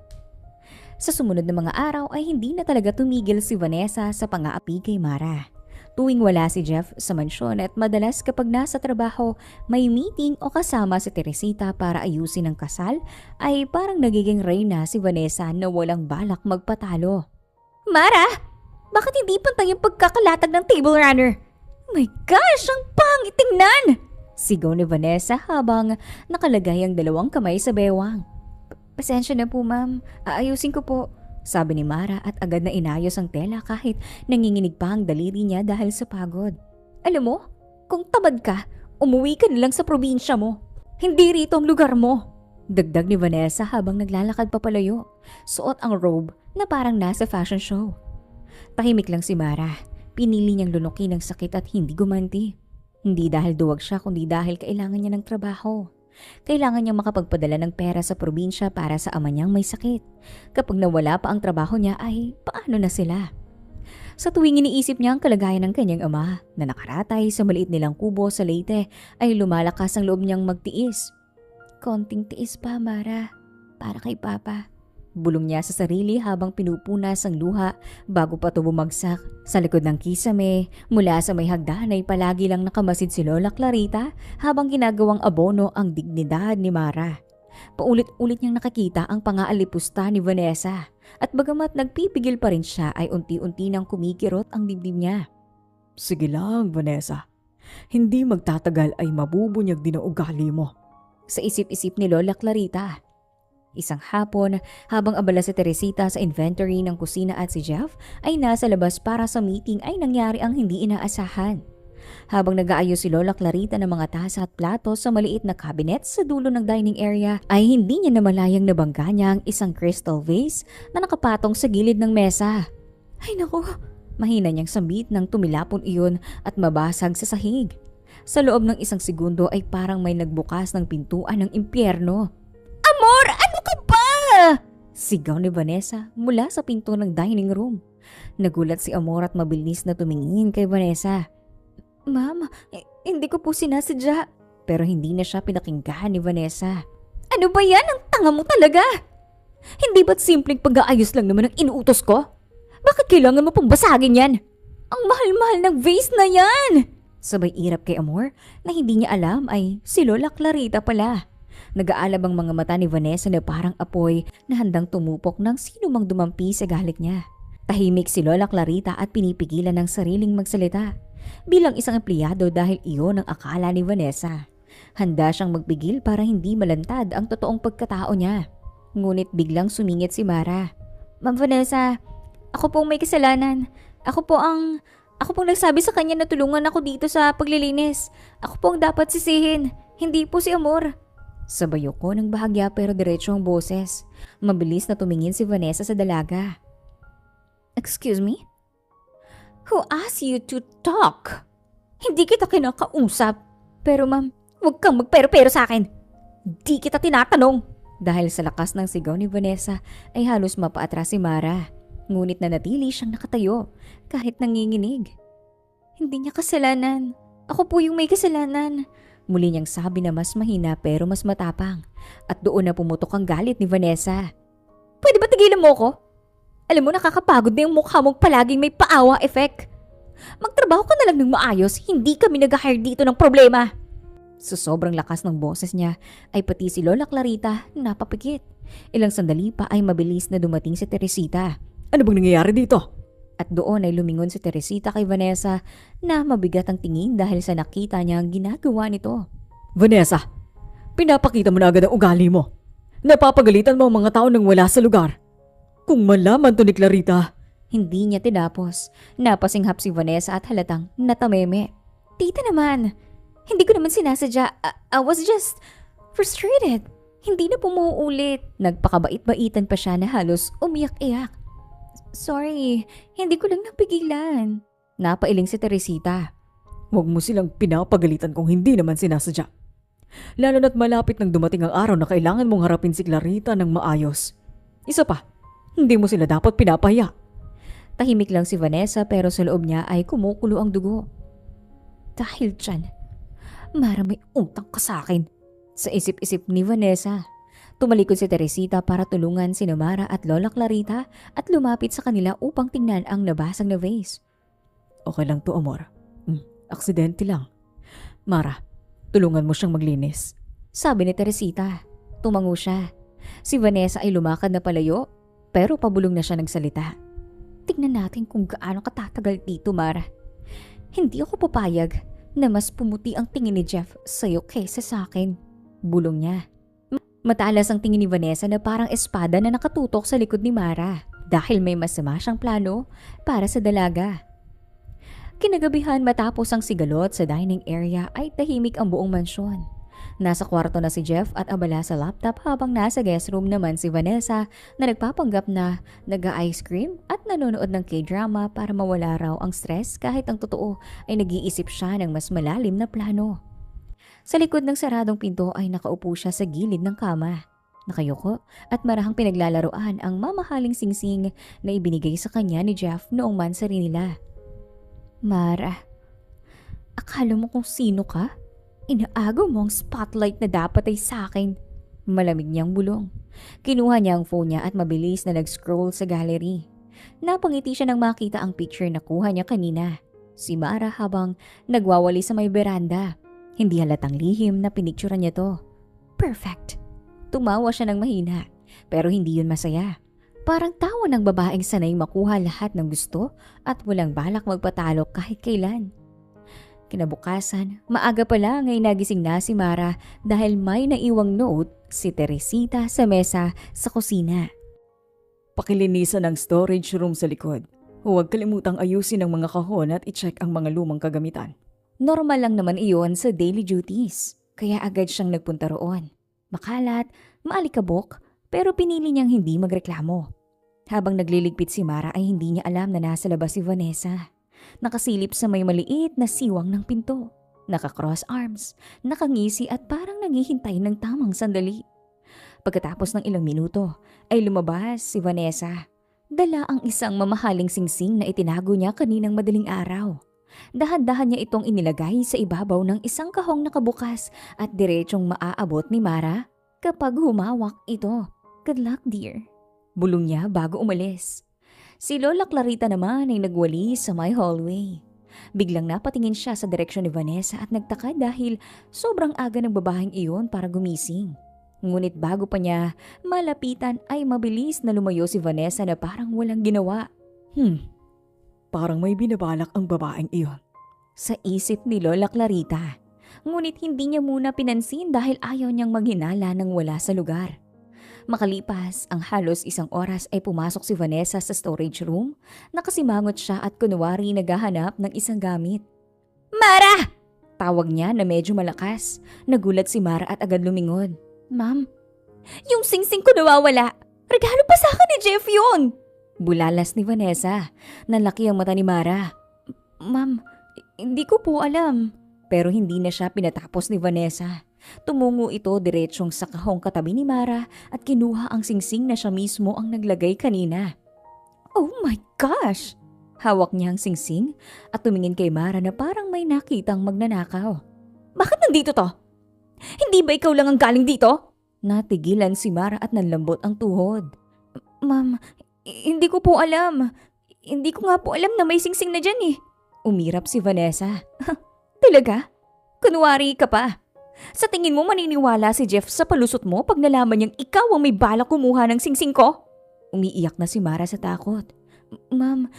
Sa sumunod na mga araw ay hindi na talaga tumigil si Vanessa sa pang-aapi kay Mara. Tuwing wala si Jeff sa mansyon at madalas kapag nasa trabaho, may meeting o kasama si Teresita para ayusin ang kasal, ay parang nagiging reyna si Vanessa na walang balak magpatalo. Mara! Bakit hindi pantay yung pagkakalatag ng table runner? My gosh! Ang pangit tingnan! Sigaw ni Vanessa habang nakalagay ang dalawang kamay sa bewang. Pasensya na po ma'am, aayusin ko po. Sabi ni Mara at agad na inayos ang tela kahit nanginginig pa ang daliri niya dahil sa pagod. Alam mo, kung tamad ka, umuwi ka na lang sa probinsya mo. Hindi rito ang lugar mo. Dagdag ni Vanessa habang naglalakad papalayo. Suot ang robe na parang nasa fashion show. Tahimik lang si Mara. Pinili niyang lunukin ang sakit at hindi gumanti. Hindi dahil duwag siya kundi dahil kailangan niya ng trabaho. Kailangan niyang makapagpadala ng pera sa probinsya para sa ama niyang may sakit. Kapag nawala pa ang trabaho niya ay paano na sila? Sa tuwing iniisip niya ang kalagayan ng kanyang ama na nakaratay sa maliit nilang kubo sa Leyte ay lumalakas ang loob niyang magtiis. Konting tiis pa, Mara, para kay Papa. Bulong niya sa sarili habang pinupunas ang luha bago pa ito bumagsak. Sa likod ng kisame, mula sa may hagdan ay palagi lang nakamasid si Lola Clarita habang ginagawang abono ang dignidad ni Mara. Paulit-ulit niyang nakakita ang pangaalipusta ni Vanessa at bagamat nagpipigil pa rin siya ay unti-unti nang kumikirot ang dibdib niya. Sige lang, Vanessa. Hindi magtatagal ay mabubunyag din ang ugali mo. Sa isip-isip ni Lola Clarita. Isang hapon, habang abala si Teresita sa inventory ng kusina at si Jeff ay nasa labas para sa meeting ay nangyari ang hindi inaasahan. Habang nag-aayos si Lola Clarita ng mga tasa at plato sa maliit na cabinet sa dulo ng dining area ay hindi niya namalayang nabangga niya ang isang crystal vase na nakapatong sa gilid ng mesa. Ay naku, mahina niyang sambit nang tumilapon iyon at mabasag sa sahig. Sa loob ng isang segundo ay parang may nagbukas ng pintuan ng impyerno. Amor, ano ka ba? Sigaw ni Vanessa mula sa pinto ng dining room. Nagulat si Amor at mabilis na tumingin kay Vanessa. Ma'am, hindi ko po sinasadya. Pero hindi na siya pinakinggan ni Vanessa. Ano ba yan? Ang tanga mo talaga! Hindi ba't simpleng pag-aayos lang naman ang inuutos ko? Bakit kailangan mo pong basagin yan? Ang mahal-mahal ng vase na yan! Sabay irap kay Amor na hindi niya alam ay si Lola Clarita pala. Nag-aalab ang mga mata ni Vanessa na parang apoy na handang tumupok ng sino mang dumampi sa galit niya. Tahimik si Lola Clarita at pinipigilan ng sariling magsalita. Bilang isang empleyado dahil iyon ang akala ni Vanessa. Handa siyang magpigil para hindi malantad ang totoong pagkatao niya. Ngunit biglang sumingit si Mara. Ma'am Vanessa, ako pong may kasalanan. Ako pong nagsabi sa kanya na tulungan ako dito sa paglilinis. Ako pong dapat sisihin, hindi po si Amor. Sabay ko ng bahagya pero diretso ang boses. Mabilis na tumingin si Vanessa sa dalaga. Excuse me? Who asked you to talk? Hindi kita kinakausap. Pero ma'am, huwag kang magpero-pero sa akin. Di kita tinatanong. Dahil sa lakas ng sigaw ni Vanessa ay halos mapaatras si Mara. Ngunit nanatili siyang nakatayo kahit nanginginig. Hindi niya kasalanan. Ako po yung may kasalanan. Muli niyang sabi na mas mahina pero mas matapang. At doon na pumutok ang galit ni Vanessa. Pwede ba tigilan mo ko? Alam mo, nakakapagod na yung mukha mong palaging may paawa effect. Magtrabaho ka na lang ng maayos, hindi kami nag-hire dito ng problema. Sa sobrang lakas ng boses niya ay pati si Lola Clarita napapikit. Ilang sandali pa ay mabilis na dumating si Teresita. Ano bang nangyayari dito? At doon ay lumingon si Teresita kay Vanessa na mabigat ang tingin dahil sa nakita niya ang ginagawa nito. Vanessa, pinapakita mo na agad ang ugali mo. Napapagalitan mo ang mga tao nang wala sa lugar. Kung malaman to ni Clarita. Hindi niya tinapos. Napasinghap si Vanessa at halatang natameme. Tita naman, hindi ko naman sinasadya. I was just frustrated. Hindi na pumuulit. Nagpakabait-baitan pa siya na halos umiyak-iyak. Sorry, hindi ko lang napigilan. Napailing si Teresita. Huwag mo silang pinapagalitan kung hindi naman sinasadya. Lalo na't malapit nang dumating ang araw na kailangan mong harapin si Clarita ng maayos. Isa pa, hindi mo sila dapat pinapahiya. Tahimik lang si Vanessa pero sa loob niya ay kumukulo ang dugo. Dahil dyan, Mara may utang ka sa akin. Sa isip-isip ni Vanessa. Tumalikod si Teresita para tulungan si Mara at Lola Clarita at lumapit sa kanila upang tingnan ang nabasag na vase. Okay lang to, amor. Aksidente lang. Mara, tulungan mo siyang maglinis. Sabi ni Teresita. Tumango siya. Si Vanessa ay lumakad na palayo pero pabulong na siya nagsalita. Tingnan natin kung gaano katatagal dito, Mara. Hindi ako papayag na mas pumuti ang tingin ni Jeff sa'yo kaysa sa akin. Bulong niya. Matalas ang tingin ni Vanessa na parang espada na nakatutok sa likod ni Mara dahil may masama siyang plano para sa dalaga. Kinagabihan matapos ang sigalot sa dining area ay tahimik ang buong mansyon. Nasa kwarto na si Jeff at abala sa laptop habang nasa guest room naman si Vanessa na nagpapanggap na nag-ice cream at nanonood ng K-drama para mawala raw ang stress kahit ang totoo ay nag-iisip siya ng mas malalim na plano. Sa likod ng saradong pinto ay nakaupo siya sa gilid ng kama. Nakayuko at marahang pinaglalaroan ang mamahaling singsing na ibinigay sa kanya ni Jeff noong mansari nila. Mara, akala mo kung sino ka? Inaagaw mo ang spotlight na dapat ay sa akin. Malamig niyang bulong. Kinuha niya ang phone niya at mabilis na nag-scroll sa gallery. Napangiti siya nang makita ang picture na kuha niya kanina. Si Mara habang nagwawali sa may beranda. Hindi halatang lihim na pinicturean niya to. Perfect. Tumawa siya ng mahina, pero hindi yun masaya. Parang tawa ng babaeng sanay makuha lahat ng gusto at walang balak magpatalo kahit kailan. Kinabukasan, maaga pa lang ay nagising na si Mara dahil may naiwang note si Teresita sa mesa sa kusina. Pakilinisan ang storage room sa likod. Huwag kalimutang ayusin ang mga kahon at i-check ang mga lumang kagamitan. Normal lang naman iyon sa daily duties, kaya agad siyang nagpunta roon. Makalat, maalikabok, pero pinili niyang hindi magreklamo. Habang nagliligpit si Mara ay hindi niya alam na nasa labas si Vanessa. Nakasilip sa may maliit na siwang ng pinto. Naka-cross arms, nakangisi at parang naghihintay ng tamang sandali. Pagkatapos ng ilang minuto ay lumabas si Vanessa. Dala ang isang mamahaling singsing na itinago niya kaninang madaling araw. Dahan-dahan niya itong inilagay sa ibabaw ng isang kahong nakabukas at diretsong maaabot ni Mara kapag humawak ito. Good luck, dear. Bulong niya bago umalis. Si Lola Clarita naman ay nagwali sa may hallway. Biglang napatingin siya sa direksyon ni Vanessa at nagtaka dahil sobrang aga ng babaeng iyon para gumising. Ngunit bago pa niya malapitan ay mabilis na lumayo si Vanessa na parang walang ginawa. Parang may binabalak ang babaeng iyon. Sa isip ni Lola Clarita. Ngunit hindi niya muna pinansin dahil ayaw niyang maghinala nang wala sa lugar. Makalipas ang halos isang oras ay pumasok si Vanessa sa storage room. Nakasimangot siya at kunwari naghahanap ng isang gamit. Mara! Tawag niya na medyo malakas. Nagulat si Mara at agad lumingon. Ma'am, yung singsing ko nawawala. Regalo pa sa akin ni Jeff yun! Bulalas ni Vanessa. Nalaki ang mata ni Mara. Ma'am, hindi ko po alam. Pero hindi na siya pinatapos ni Vanessa. Tumungo ito diretsyong sa kahong katabi ni Mara at kinuha ang singsing na siya mismo ang naglagay kanina. Oh my gosh! Hawak niya ang singsing at tumingin kay Mara na parang may nakitang magnanakaw. Bakit nandito to? Hindi ba ikaw lang ang galing dito? Natigilan si Mara at nanlambot ang tuhod. Ma'am, hindi ko po alam. Hindi ko nga po alam na may singsing na dyan eh. Umirap si Vanessa. Talaga? Kunwari ka pa. Sa tingin mo maniniwala si Jeff sa palusot mo pag nalaman niyang ikaw ang may balak kumuha ng singsing ko? Umiiyak na si Mara sa takot. Ma'am,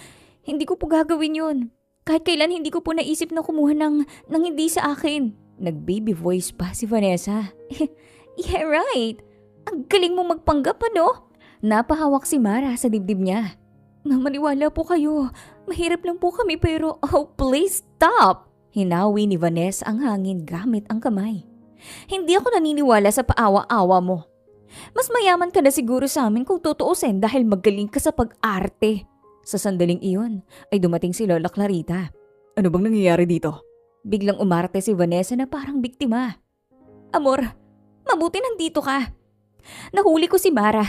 hindi ko po gagawin yun. Kahit kailan hindi ko po naisip na kumuha ng hindi sa akin. Nag-baby voice pa si Vanessa. Yeah, right. Ang galing mo magpanggap, ano? Napahawak si Mara sa dibdib niya. Maniwala po kayo. Mahirap lang po kami pero please stop. Hinawi ni Vanessa ang hangin gamit ang kamay. Hindi ako naniniwala sa paawa-awa mo. Mas mayaman ka na siguro sa amin kung tutuusin dahil magaling ka sa pag-arte. Sa sandaling iyon ay dumating si Lola Clarita. Ano bang nangyayari dito? Biglang umarte si Vanessa na parang biktima. Amor, mabuti nandito ka. Nahuli ko si Mara.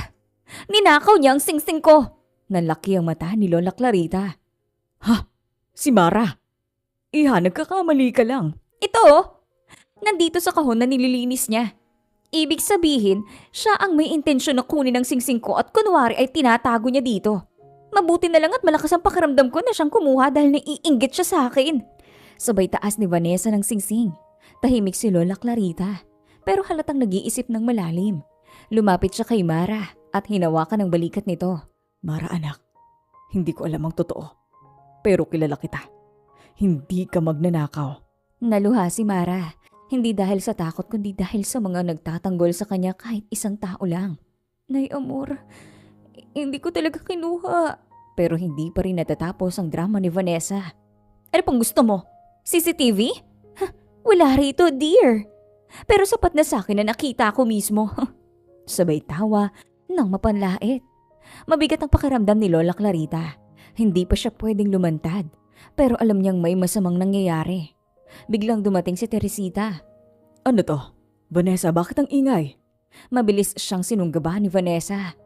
Ninakaw niya ang singsing ko. Nalaki ang mata ni Lola Clarita. Ha? Si Mara? Iha, nagkakamali ka lang. Ito, nandito sa kahon na nililinis niya. Ibig sabihin, siya ang may intensyon na kunin ang singsing ko at kunwari ay tinatago niya dito. Mabuti na lang at malakas ang pakiramdam ko na siyang kumuha dahil naiinggit siya sa akin. Sabay taas ni Vanessa ng singsing. Tahimik si Lola Clarita, pero halatang nag-iisip ng malalim. Lumapit siya kay Mara at hinawakan ang balikat nito. Mara anak, hindi ko alam ang totoo. Pero kilala kita. Hindi ka magnanakaw. Naluha si Mara. Hindi dahil sa takot kundi dahil sa mga nagtatanggol sa kanya kahit isang tao lang. Nay amor, hindi ko talaga kinuha. Pero hindi pa rin natatapos ang drama ni Vanessa. Ano pang gusto mo? CCTV? Wala rito, dear. Pero sapat na sa akin na nakita ko mismo. Sabay tawa nang mapanlait. Mabigat ang pakiramdam ni Lola Clarita. Hindi pa siya pwedeng lumantad. Pero alam niyang may masamang nangyayari. Biglang dumating si Teresita. Ano to? Vanessa, bakit ang ingay? Mabilis siyang sinunggaba ni Vanessa.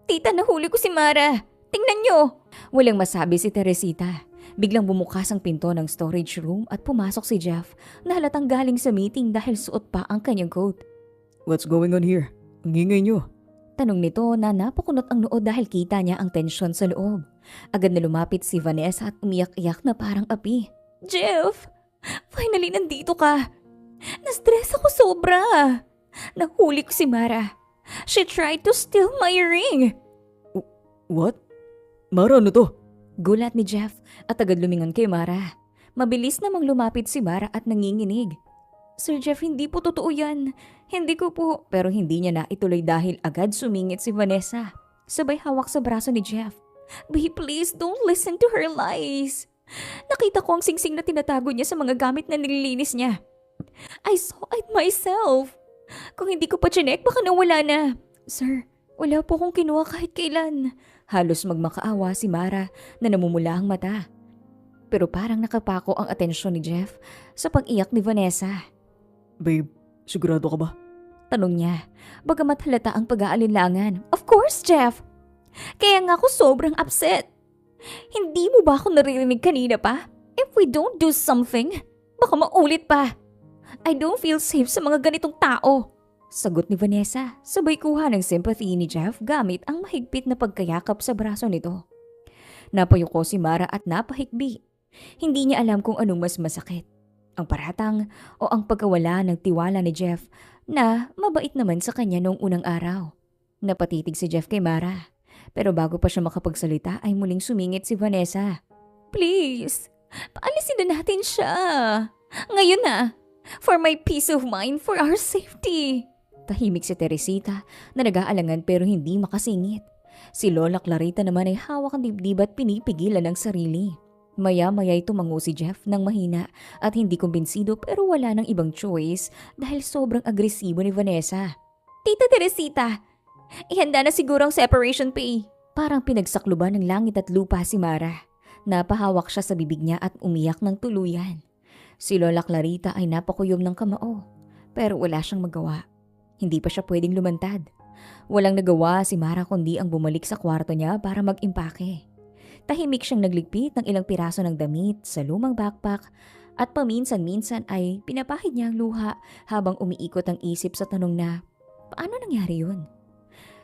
Tita, nahuli ko si Mara. Tingnan niyo. Walang masabi si Teresita. Biglang bumukas ang pinto ng storage room at pumasok si Jeff na halatang galing sa meeting dahil suot pa ang kanyang coat. What's going on here? Ang ingay niyo. Tanong nito na napakunot ang noo dahil kita niya ang tensyon sa loob. Agad na lumapit si Vanessa at umiyak-iyak na parang api. Jeff, finally nandito ka. Na-stress ako sobra. Nahuli ko si Mara. She tried to steal my ring. What? Mara, ano to? Gulat ni Jeff at agad lumingon kay Mara. Mabilis namang lumapit si Mara at nanginginig. Sir Jeff, hindi po totoo yan. Hindi ko po. Pero hindi niya na ituloy dahil agad sumingit si Vanessa. Sabay hawak sa braso ni Jeff. Babe, please don't listen to her lies. Nakita ko ang singsing na tinatago niya sa mga gamit na nililinis niya. I saw it myself. Kung hindi ko pa chinek, baka nawala na. Sir, wala po akong kinuha kahit kailan. Halos magmakaawa si Mara na namumula ang mata. Pero parang nakapako ang atensyon ni Jeff sa pag-iyak ni Vanessa. Babe, sigurado ka ba? Tanong niya, bagamat halata ang pag-aalinlangan. Of course, Jeff. Kaya nga ako sobrang upset. Hindi mo ba ako naririnig kanina pa? If we don't do something, baka maulit pa. I don't feel safe sa mga ganitong tao. Sagot ni Vanessa, sabay kuha ng sympathy ni Jeff gamit ang mahigpit na pagkayakap sa braso nito. Napayuko si Mara at napahikbi. Hindi niya alam kung anong mas masakit. Ang paratang o ang pagkawala ng tiwala ni Jeff na mabait naman sa kanya noong unang araw. Napatitig si Jeff kay Mara. Pero bago pa siya makapagsalita ay muling sumingit si Vanessa. Please, paalisin na natin siya. Ngayon na. For my peace of mind, for our safety. Tahimik si Teresita na nag-aalangan pero hindi makasingit. Si Lola Clarita naman ay hawak ang dibdib at pinipigilan ang sarili. Maya-maya'y tumango si Jeff ng mahina at hindi kumbinsido pero wala nang ibang choice dahil sobrang agresibo ni Vanessa. Tita Teresita, ihanda na siguro ang separation pay. Parang pinagsakluban ng langit at lupa si Mara. Napahawak siya sa bibig niya at umiyak ng tuluyan. Si Lola Clarita ay napakuyom ng kamao pero wala siyang magawa. Hindi pa siya pwedeng lumantad. Walang nagawa si Mara kundi ang bumalik sa kwarto niya para mag-impake. Tahimik siyang nagligpit ng ilang piraso ng damit sa lumang backpack At paminsan-minsan ay pinapahid niya ang luha habang umiikot ang isip sa tanong na, paano nangyari yun?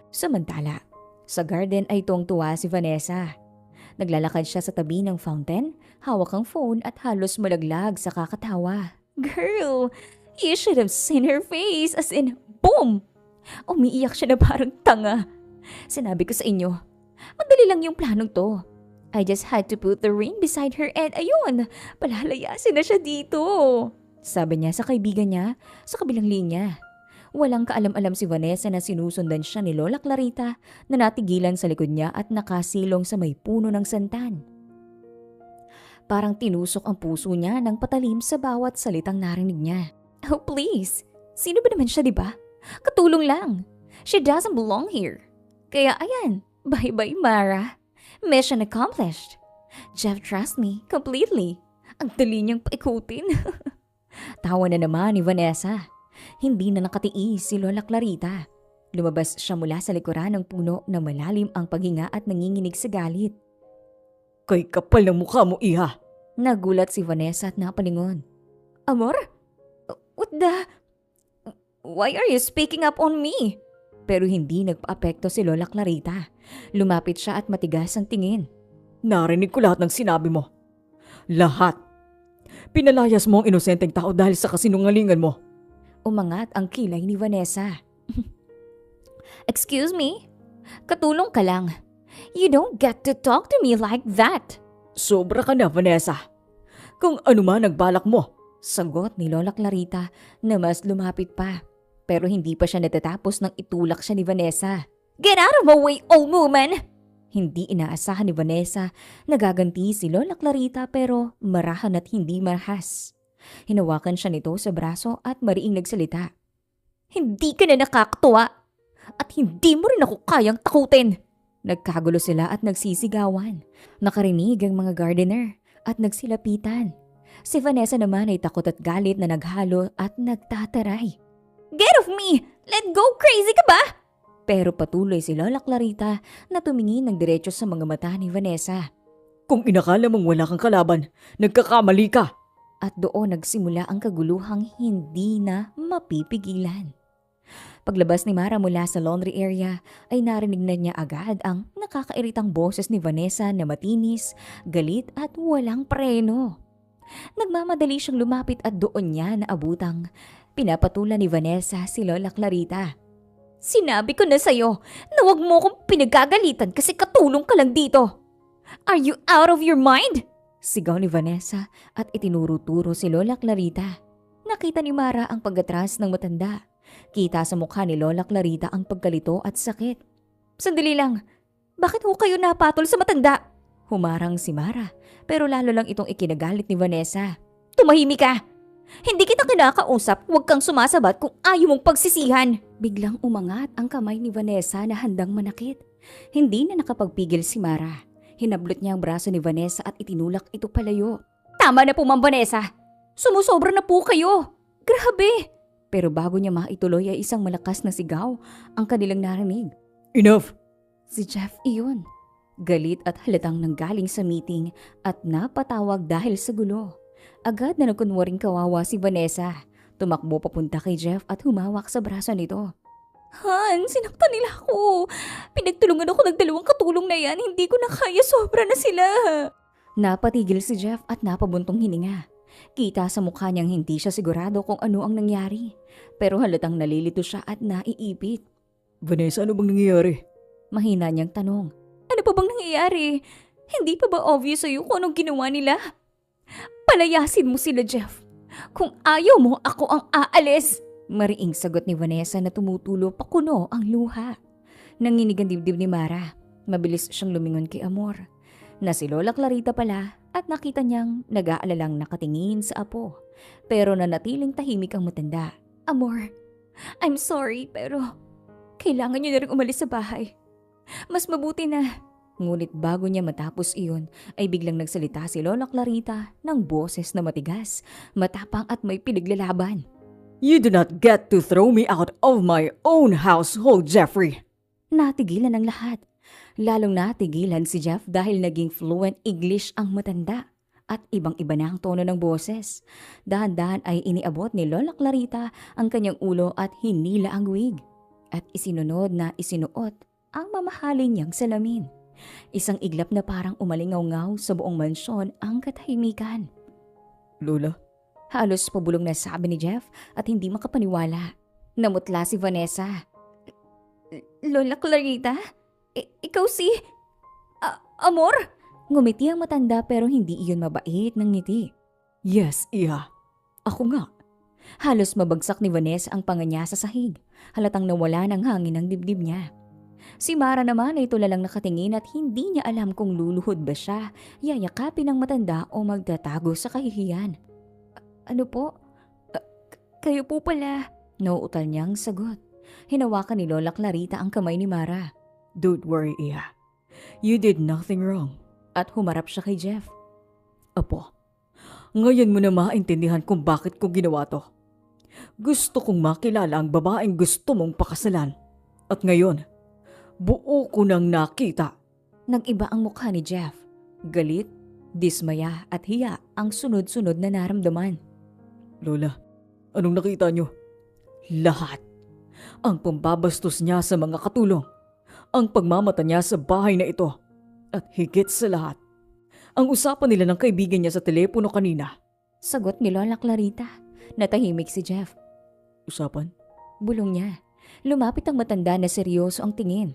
Samantala, sa garden ay tuwang-tuwa si Vanessa. Naglalakad siya sa tabi ng fountain, hawak ang phone at halos malaglag sa kakatawa. Girl, you should have seen her face, as in, boom! Umiiyak siya na parang tanga. Sinabi ko sa inyo, madali lang yung planong to. I just had to put the ring beside her and ayun, palalayasin na siya dito. Sabi niya sa kaibigan niya sa kabilang linya. Walang kaalam-alam si Vanessa na sinusundan siya ni Lola Clarita na natigilan sa likod niya at nakasilong sa may puno ng santan. Parang tinusok ang puso niya ng patalim sa bawat salitang narinig niya. Oh please, sino ba naman siya, diba? Katulong lang. She doesn't belong here. Kaya ayan, bye-bye Mara. Mission accomplished. Jeff trusts me completely. Ang dali niyang paikutin. Tawa na naman ni Vanessa. Hindi na nakatiis si Lola Clarita. Lumabas siya mula sa likuran ng puno na malalim ang paghinga at nanginginig sa galit. Kay kapal ng mukha mo, iha. Nagulat si Vanessa at napalingon. Amor? What the... Why are you speaking up on me? Pero hindi nagpa-apekto si Lola Clarita. Lumapit siya at matigas ang tingin. Narinig ko lahat ng sinabi mo. Lahat. Pinalayas mo ang inosenteng tao dahil sa kasinungalingan mo. Umangat ang kilay ni Vanessa. Excuse me? Katulong ka lang. You don't get to talk to me like that. Sobra ka na, Vanessa. Kung ano man ang balak mo. Sagot ni Lola Clarita na mas lumapit pa. Pero hindi pa siya natatapos nang itulak siya ni Vanessa. Get out of my way, old woman! Hindi inaasahan ni Vanessa na gaganti si Lola Clarita pero marahan at hindi marahas. Hinawakan siya nito sa braso at mariing nagsalita. Hindi ka na nakakatuwa at hindi mo rin ako kayang takutin. Nagkagulo sila at nagsisigawan. Nakarinig ang mga gardener at nagsilapitan. Si Vanessa naman ay takot at galit na naghalo at nagtataray. Get off me! Let go! Crazy ka ba? Pero patuloy si Lola Clarita na tumingin ng diretso sa mga mata ni Vanessa. Kung inakala mong wala kang kalaban, nagkakamali ka. At doon nagsimula ang kaguluhang hindi na mapipigilan. Paglabas ni Mara mula sa laundry area ay narinig na niya agad ang nakakairitang boses ni Vanessa na matinis, galit at walang preno. Nagmamadali siyang lumapit at doon niya naabutang pinapatulan ni Vanessa si Lola Clarita. Sinabi ko na sa'yo na huwag mo akong pinagagalitan kasi katulong ka lang dito. Are you out of your mind? Sigaw ni Vanessa at itinuro-turo si Lola Clarita. Nakita ni Mara ang pag-atras ng matanda. Kita sa mukha ni Lola Clarita ang pagkalito at sakit. Sandali lang, bakit ho kayo napatol sa matanda? Humarang si Mara pero lalo lang itong ikinagalit ni Vanessa. Tumahimik ka! Hindi kita kinakausap, huwag kang sumasabat kung ayaw mong pagsisihan. Biglang umangat ang kamay ni Vanessa na handang manakit. Hindi na nakapagpigil si Mara. Hinablot niya ang braso ni Vanessa at itinulak ito palayo. Tama na po, Ma'am Vanessa. Sumusobra na po kayo. Grabe. Pero bago niya maituloy ay isang malakas na sigaw ang kanilang narinig. Enough! Si Jeff iyon. Galit at halatang nanggaling sa meeting at napatawag dahil sa gulo. Agad na nagkunwaring kawawa si Vanessa. Tumakbo papunta kay Jeff at humawak sa braso nito. Han, sinaktan nila ako. Pinagtulungan ako ng dalawang katulong na yan. Hindi ko na kaya, sobra na sila. Napatigil si Jeff at napabuntong hininga. Kita sa mukha niyang hindi siya sigurado kung ano ang nangyari. Pero halatang nalilito siya at naiipit. Vanessa, ano bang nangyayari? Mahina niyang tanong. Ano pa bang nangyayari? Hindi pa ba obvious sa'yo kung anong ginawa nila? Palayasin mo sila, Jeff. Kung ayaw mo, ako ang aalis. Mariing sagot ni Vanessa na tumutulo pakuno ang luha. Nanginig ang dibdib ni Mara. Mabilis siyang lumingon kay Amor. Na si Lola Clarita pala at nakita niyang nag-aalalang nakatingin sa apo. Pero nanatiling tahimik ang matanda. Amor, I'm sorry pero kailangan niyo na rin umalis sa bahay. Mas mabuti na. Ngunit bago niya matapos iyon ay biglang nagsalita si Lola Clarita ng boses na matigas, matapang at may pinaglalaban. You do not get to throw me out of my own household, Jeffrey. Natigilan ang lahat. Lalong natigilan si Jeff dahil naging fluent English ang matanda. at ibang-iba na ang tono ng boses. Dahan-dahan ay iniabot ni Lola Clarita ang kanyang ulo at hinila ang wig. At isinunod na isinuot ang mamahalin niyang salamin. Isang iglap na parang umalingaw-ngaw sa buong mansyon ang katahimikan. Lola, Halos pabulong na sabi ni Jeff at hindi makapaniwala. Namutla si Vanessa. Lola Clarita? Ikaw si... Amor? Ngumiti ang matanda pero hindi iyon mabait ng ngiti. yes, Iha. Ako nga. Halos mabagsak ni Vanessa ang panga niya sa sahig. Halatang nawala ng hangin ang dibdib niya. Si Mara naman ay tulalang nakatingin at hindi niya alam kung luluhod ba siya, yayakapin ng matanda o magtatago sa kahihiyan. Ano po? Kayo po pala. Nauutal niyang sagot. Hinawakan ni Lola Clarita ang kamay ni Mara. Don't worry, Iha. You did nothing wrong. At humarap siya kay Jeff. Apo, ngayon mo na maintindihan kung bakit ko ginawa to. Gusto kong makilala ang babaeng gusto mong pakasalan. At ngayon, buo ko nang nakita. Nag-iba ang mukha ni Jeff. Galit, dismaya at hiya ang sunod-sunod na naramdaman. Lola, anong nakita nyo? Lahat. Ang pambabastos niya sa mga katulong. Ang pagmamata niya sa bahay na ito. At higit sa lahat, ang usapan nila ng kaibigan niya sa telepono kanina. Sagot ni Lola Clarita. Natahimik si Jeff. Usapan? Bulong niya. Lumapit ang matanda na seryoso ang tingin.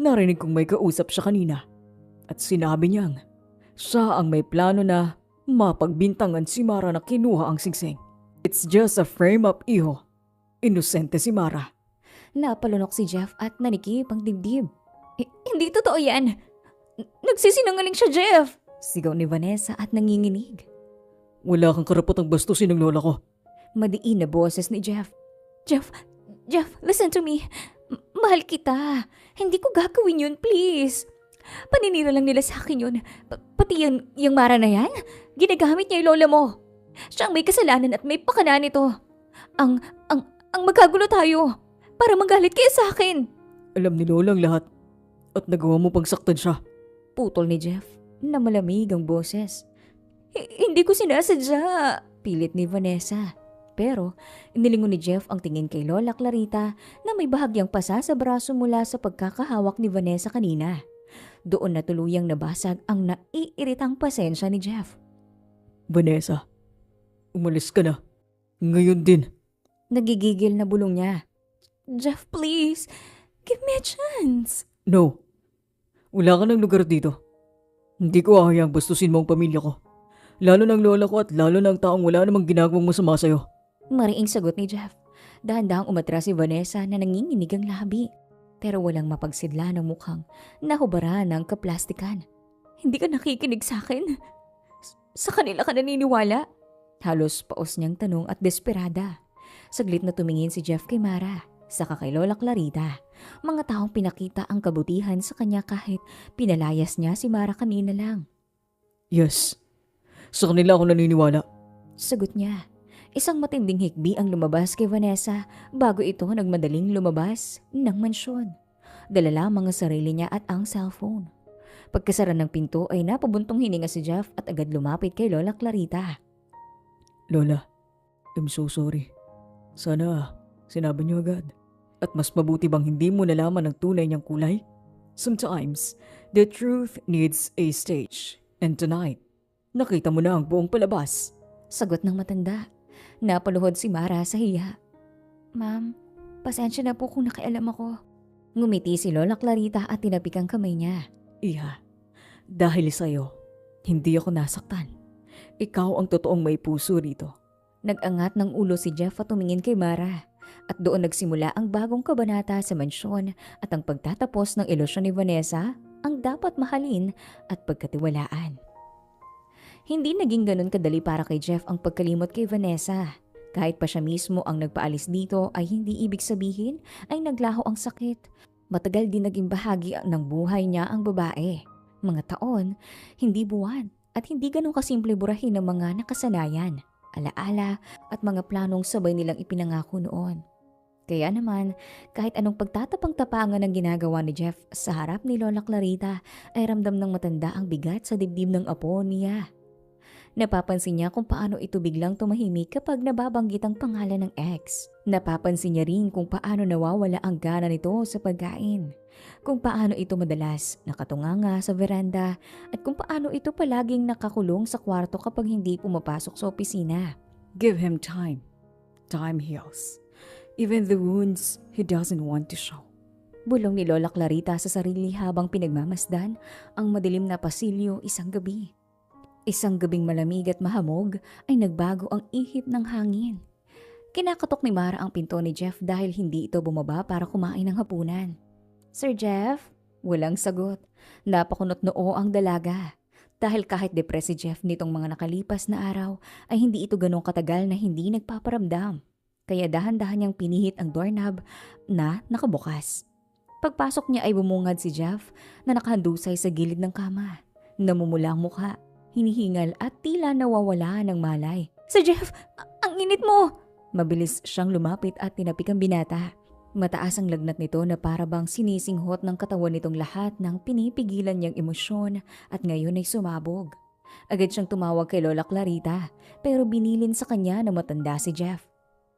Narinig kong may kausap siya kanina. At sinabi niyang, siya ang may plano na mapagbintangan si Mara na kinuha ang singsing. It's just a frame-up, iho. Inosente si Mara. Napalunok si Jeff at nanikip ang dibdib. Hindi totoo yan. Nagsisinungaling siya, Jeff! Sigaw ni Vanessa at nanginginig. Wala kang karapatang bastusin ng lola ko. Madiin na boses ni Jeff. Jeff, listen to me. Mahal kita. Hindi ko gagawin yun, please. Paninira lang nila sa akin yun. Pati yung Mara na yan, ginagamit niya yung lola mo. Siya ang may kasalanan at may pakana nito. Ang magkagulo tayo. Para magalit kayo sa akin. Alam ni Lola ang lahat. At nagawa mo pang saktan siya. Putol ni Jeff na malamig ang boses. Hindi ko sinasadya. Pilit ni Vanessa. Pero inilingon ni Jeff ang tingin kay Lola Clarita na may bahagyang pasa sa braso mula sa pagkakahawak ni Vanessa kanina. Doon na tuluyang nabasag ang naiiritang pasensya ni Jeff. Vanessa, umalis ka na. Ngayon din. Nagigigil na bulong niya. Jeff, please. Give me a chance. No. Wala ka ng lugar dito. Hindi ko hahayang bastusin mo ang pamilya ko. Lalo ng lola ko at lalo ng taong wala namang ginagawang masama sa'yo. Mariing sagot ni Jeff. Dahan-dahang umatras si Vanessa na nanginginig ang labi. Pero walang mapagsidla ng mukhang nahubaran ng kaplastikan. Hindi ka nakikinig sa akin? Sa kanila ka naniniwala? Halos paos niyang tanong at desperada. Saglit na tumingin si Jeff kay Mara, saka kay Lola Clarita. Mga taong pinakita ang kabutihan sa kanya kahit pinalayas niya si Mara kanina lang. Yes. Sa kanila ako naniniwala. Sagot niya. Isang matinding hikbi ang lumabas kay Vanessa bago ito nagmadaling lumabas ng mansyon. Dala lamang ang sarili niya at ang cellphone. Pagkasara ng pinto ay napabuntong hininga si Jeff at agad lumapit kay Lola Clarita. Lola, I'm so sorry. Sana sinabi niyo agad. At mas mabuti bang hindi mo nalaman ang tunay niyang kulay? Sometimes, the truth needs a stage. And tonight, nakita mo na ang buong palabas. Sagot ng matanda. Napaluhod si Mara sa hiya. Ma'am, pasensya na po kung nakialam ako. Ngumiti si Lola Clarita at tinapik ang kamay niya. Iha, dahil sa'yo, hindi ako nasaktan. Ikaw ang totoong may puso rito. Nag-angat ng ulo si Jeff at tumingin kay Mara. At doon nagsimula ang bagong kabanata sa mansyon at ang pagtatapos ng ilusyon ni Vanessa, ang dapat mahalin at pagkatiwalaan. Hindi naging ganun kadali para kay Jeff ang pagkalimot kay Vanessa. Kahit pa siya mismo ang nagpaalis dito ay hindi ibig sabihin ay naglaho ang sakit. Matagal din naging bahagi ng buhay niya ang babae. Mga taon, hindi buwan at hindi ganun kasimple burahin ng mga nakasanayan, alaala at mga planong sabay nilang ipinangako noon. Kaya naman, kahit anong pagtatapang-tapangan ng ginagawa ni Jeff sa harap ni Lola Clarita ay ramdam ng matanda ang bigat sa dibdib ng apo niya. Napapansin niya kung paano ito biglang tumahimik kapag nababanggit ang pangalan ng ex. Napapansin niya rin kung paano nawawala ang gana nito sa pagkain. Kung paano ito madalas nakatunganga sa veranda at kung paano ito palaging nakakulong sa kwarto kapag hindi pumapasok sa opisina. Give him time. Time heals. Even the wounds he doesn't want to show. Bulong ni Lola Clarita sa sarili habang pinagmamasdan ang madilim na pasilyo isang gabi. Isang gabing malamig at mahamog ay nagbago ang ihip ng hangin. Kinakatok ni Mara ang pinto ni Jeff dahil hindi ito bumaba para kumain ng hapunan. Sir Jeff? Walang sagot. Napakunot noo ang dalaga. Dahil kahit depressed si Jeff nitong mga nakalipas na araw ay hindi ito ganong katagal na hindi nagpaparamdam. Kaya dahan-dahan niyang pinihit ang doorknob na nakabukas. Pagpasok niya ay bumungad si Jeff na nakahandusay sa gilid ng kama. Namumula ang mukha. Hinihingal at tila nawawala ng malay. Sir Jeff, ang init mo! Mabilis siyang lumapit at tinapik ang binata. Mataas ang lagnat nito na para bang sinisinghot ng katawan nitong lahat ng pinipigilan niyang emosyon at ngayon ay sumabog. Agad siyang tumawag kay Lola Clarita pero binilin sa kanya na matanda si Jeff.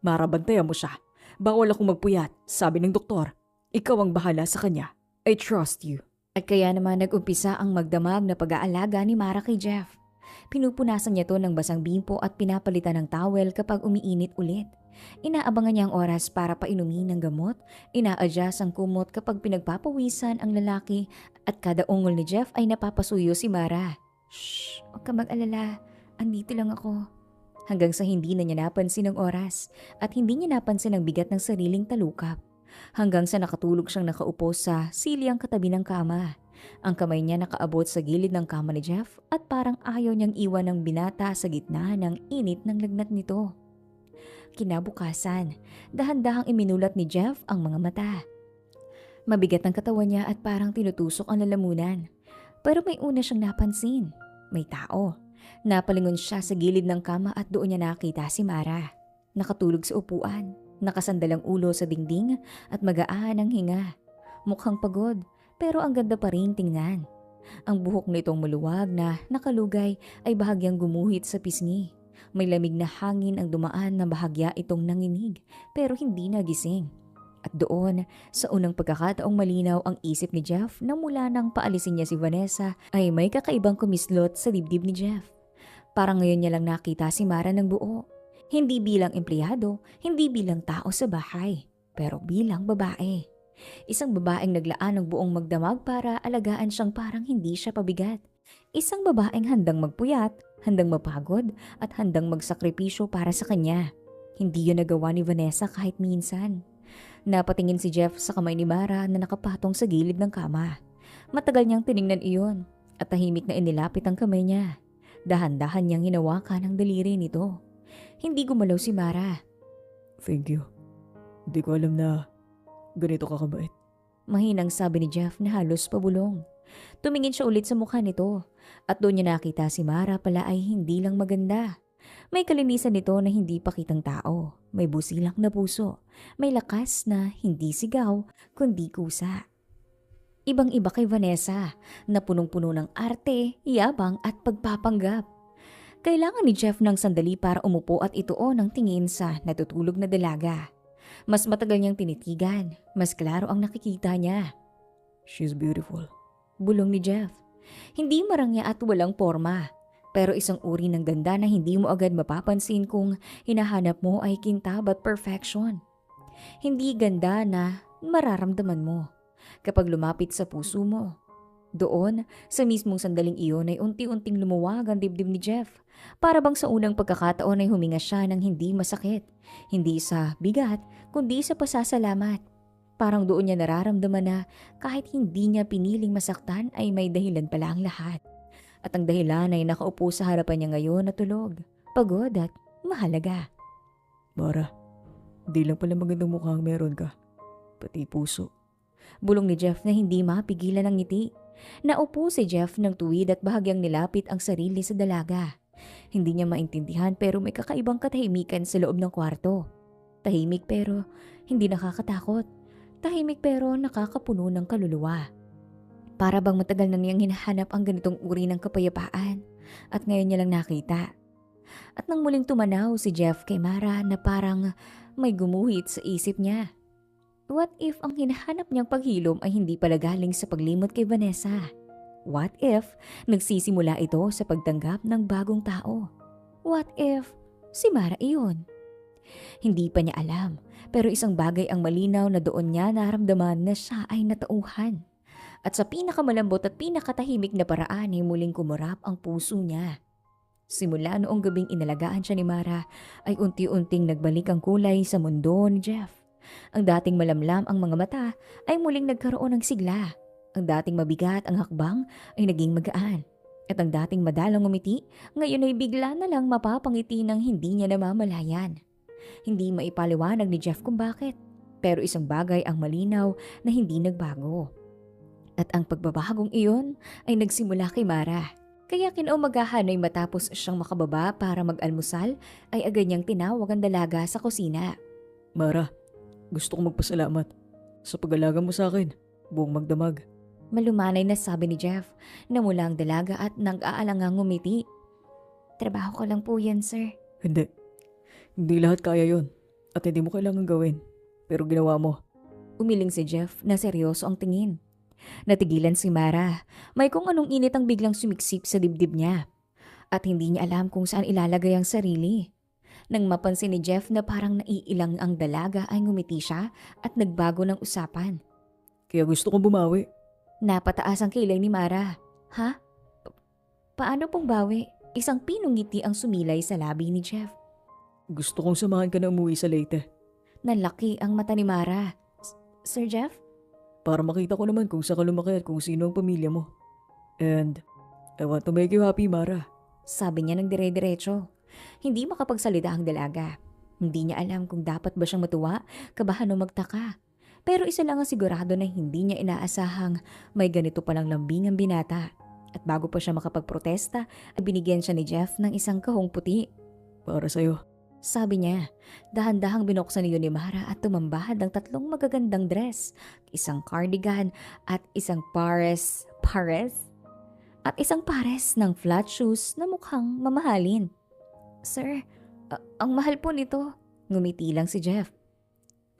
Mara, bantayan mo siya. Bawal akong magpuyat, sabi ng doktor. Ikaw ang bahala sa kanya. I trust you. At kaya naman nag-umpisa ang magdamag na pag-aalaga ni Mara kay Jeff. Pinupunasan niya to ng basang bimpo at pinapalitan ng towel kapag umiinit ulit. Inaabangan niya ang oras para painumin ng gamot, ina-adjust ang kumot kapag pinagpapawisan ang lalaki at kada ungol ni Jeff ay napapasuyo si Mara. Shh, huwag ka mag-alala, andito lang ako. Hanggang sa hindi na niya napansin ang oras at hindi niya napansin ang bigat ng sariling talukap. Hanggang sa nakatulog siyang nakaupo sa silyang katabi ng kama. Ang kamay niya nakaabot sa gilid ng kama ni Jeff at parang ayaw niyang iwan ng binata sa gitna ng init ng lagnat nito. Kinabukasan, dahan-dahang iminulat ni Jeff ang mga mata. Mabigat ang katawan niya at parang tinutusok ang lalamunan. Pero may una siyang napansin. May tao. Napalingon siya sa gilid ng kama at doon niya nakita si Mara. Nakatulog sa upuan. Nakasandalang ulo sa dingding at magaan ang hinga. Mukhang pagod pero ang ganda pa rin tingnan. Ang buhok nitong maluwag na nakalugay ay bahagyang gumuhit sa pisngi. May lamig na hangin ang dumaan na bahagya itong nanginig pero hindi nagising. At doon, sa unang pagkakataong malinaw ang isip ni Jeff na mula nang paalisin niya si Vanessa ay may kakaibang kumislot sa dibdib ni Jeff. Parang ngayon niya lang nakita si Mara ng buo. Hindi bilang empleyado, hindi bilang tao sa bahay, pero bilang babae. Isang babaeng naglaan ng buong magdamag para alagaan siyang parang hindi siya pabigat. Isang babaeng handang magpuyat, handang mapagod, at handang magsakripisyo para sa kanya. Hindi yun nagawa ni Vanessa kahit minsan. Napatingin si Jeff sa kamay ni Mara na nakapatong sa gilid ng kama. Matagal niyang tiningnan iyon at tahimik na inilapit ang kamay niya. Dahan-dahan niyang hinawakan ang daliri nito. Hindi gumalaw si Mara. Thank you. Hindi ko alam na ganito ka kabait. Mahinang sabi ni Jeff na halos pabulong. Tumingin siya ulit sa mukha nito at doon niya nakita si Mara pala ay hindi lang maganda. May kalinisan nito na hindi pakitang tao. May busilak na puso. May lakas na hindi sigaw kundi kusa. Ibang-iba kay Vanessa na punong-puno ng arte, yabang at pagpapanggap. Kailangan ni Jeff ng sandali para umupo at ituon ang tingin sa natutulog na dalaga. Mas matagal niyang tinitigan, mas klaro ang nakikita niya. She's beautiful. Bulong ni Jeff. Hindi marangya at walang porma, pero isang uri ng ganda na hindi mo agad mapapansin kung hinahanap mo ay kintab at perfection. Hindi ganda na mararamdaman mo kapag lumapit sa puso mo. Doon, sa mismong sandaling iyon ay unti-unting lumuwag ang dibdib ni Jeff. Para bang sa unang pagkakataon ay huminga siya ng hindi masakit. Hindi sa bigat, kundi sa pasasalamat. Parang doon niya nararamdaman na kahit hindi niya piniling masaktan ay may dahilan pala ang lahat. At ang dahilan ay nakaupo sa harapan niya ngayon na tulog, pagod at mahalaga. Mara, di lang pala magandang mukha ang meron ka. Pati puso. Bulong ni Jeff na hindi mapigilan ang ngiti. Naupo si Jeff ng tuwid at bahagyang nilapit ang sarili sa dalaga. Hindi niya maintindihan pero may kakaibang katahimikan sa loob ng kwarto. Tahimik pero hindi nakakatakot. Tahimik pero nakakapuno ng kaluluwa. Para bang matagal na niyang hinahanap ang ganitong uri ng kapayapaan. at ngayon niya lang nakita. At nang muling tumanaw si Jeff kay Mara na parang may gumuhit sa isip niya. What if ang hinahanap niyang paghilom ay hindi pala galing sa paglimot kay Vanessa? What if nagsisimula ito sa pagtanggap ng bagong tao? What if si Mara iyon? Hindi pa niya alam, pero isang bagay ang malinaw na doon niya naramdaman na siya ay natauhan. At sa pinakamalambot at pinakatahimik na paraan ay muling kumurap ang puso niya. Simula noong gabing inalagaan siya ni Mara ay unti-unting nagbalik ang kulay sa mundo ni Jeff. Ang dating malamlam ang mga mata ay muling nagkaroon ng sigla. Ang dating mabigat ang hakbang ay naging magaan. At ang dating madalang umiti, ngayon ay bigla na lang mapapangiti ng hindi niya namamalayan. Hindi maipaliwanag ni Jeff kung bakit, pero isang bagay ang malinaw na hindi nagbago. At ang pagbabagong iyon ay nagsimula kay Mara. Kaya kinaumagahan ay matapos siyang makababa para mag-almusal ay agad niyang tinawag ang dalaga sa kusina. Mara, gusto kong magpasalamat sa pag-alaga mo sa akin, buong magdamag. Malumanay na sabi ni Jeff na mula ang dalaga at nag-aalangang ngumiti. Trabaho ko lang po yan, sir. Hindi. Hindi lahat kaya yon at hindi mo kailangan gawin. Pero ginawa mo. Umiling si Jeff na seryoso ang tingin. Natigilan si Mara. May kung anong init ang biglang sumiksip sa dibdib niya. At hindi niya alam kung saan ilalagay ang sarili. Nang mapansin ni Jeff na parang naiilang ang dalaga ay ngumiti siya at nagbago ng usapan. Kaya gusto kong bumawi. Napataas ang kilay ni Mara. Ha? Paano pong bawi? Isang pinong ngiti ang sumilay sa labi ni Jeff. Gusto kong samahan ka na umuwi sa Leyte. Nalaki ang mata ni Mara. Sir Jeff? Para makita ko naman kung saan ka lumaki at kung sino ang pamilya mo. And I want to make you happy, Mara. Sabi niya ng dire-diretso. Hindi makapagsalita ang dalaga. Hindi niya alam kung dapat ba siyang matuwa, kabahan o magtaka. Pero isa lang ang sigurado na hindi niya inaasahang may ganito palang lambing ang binata. At bago pa siya makapagprotesta, ay binigyan siya ni Jeff ng isang kahong puti. Para sa'yo. Sabi niya, dahan-dahang binuksan niyo ni Mara at tumambahad ng 3 magagandang dress, isang cardigan at isang pares at isang pares ng flat shoes na mukhang mamahalin. Sir, ang mahal po nito. Ngumiti lang si Jeff.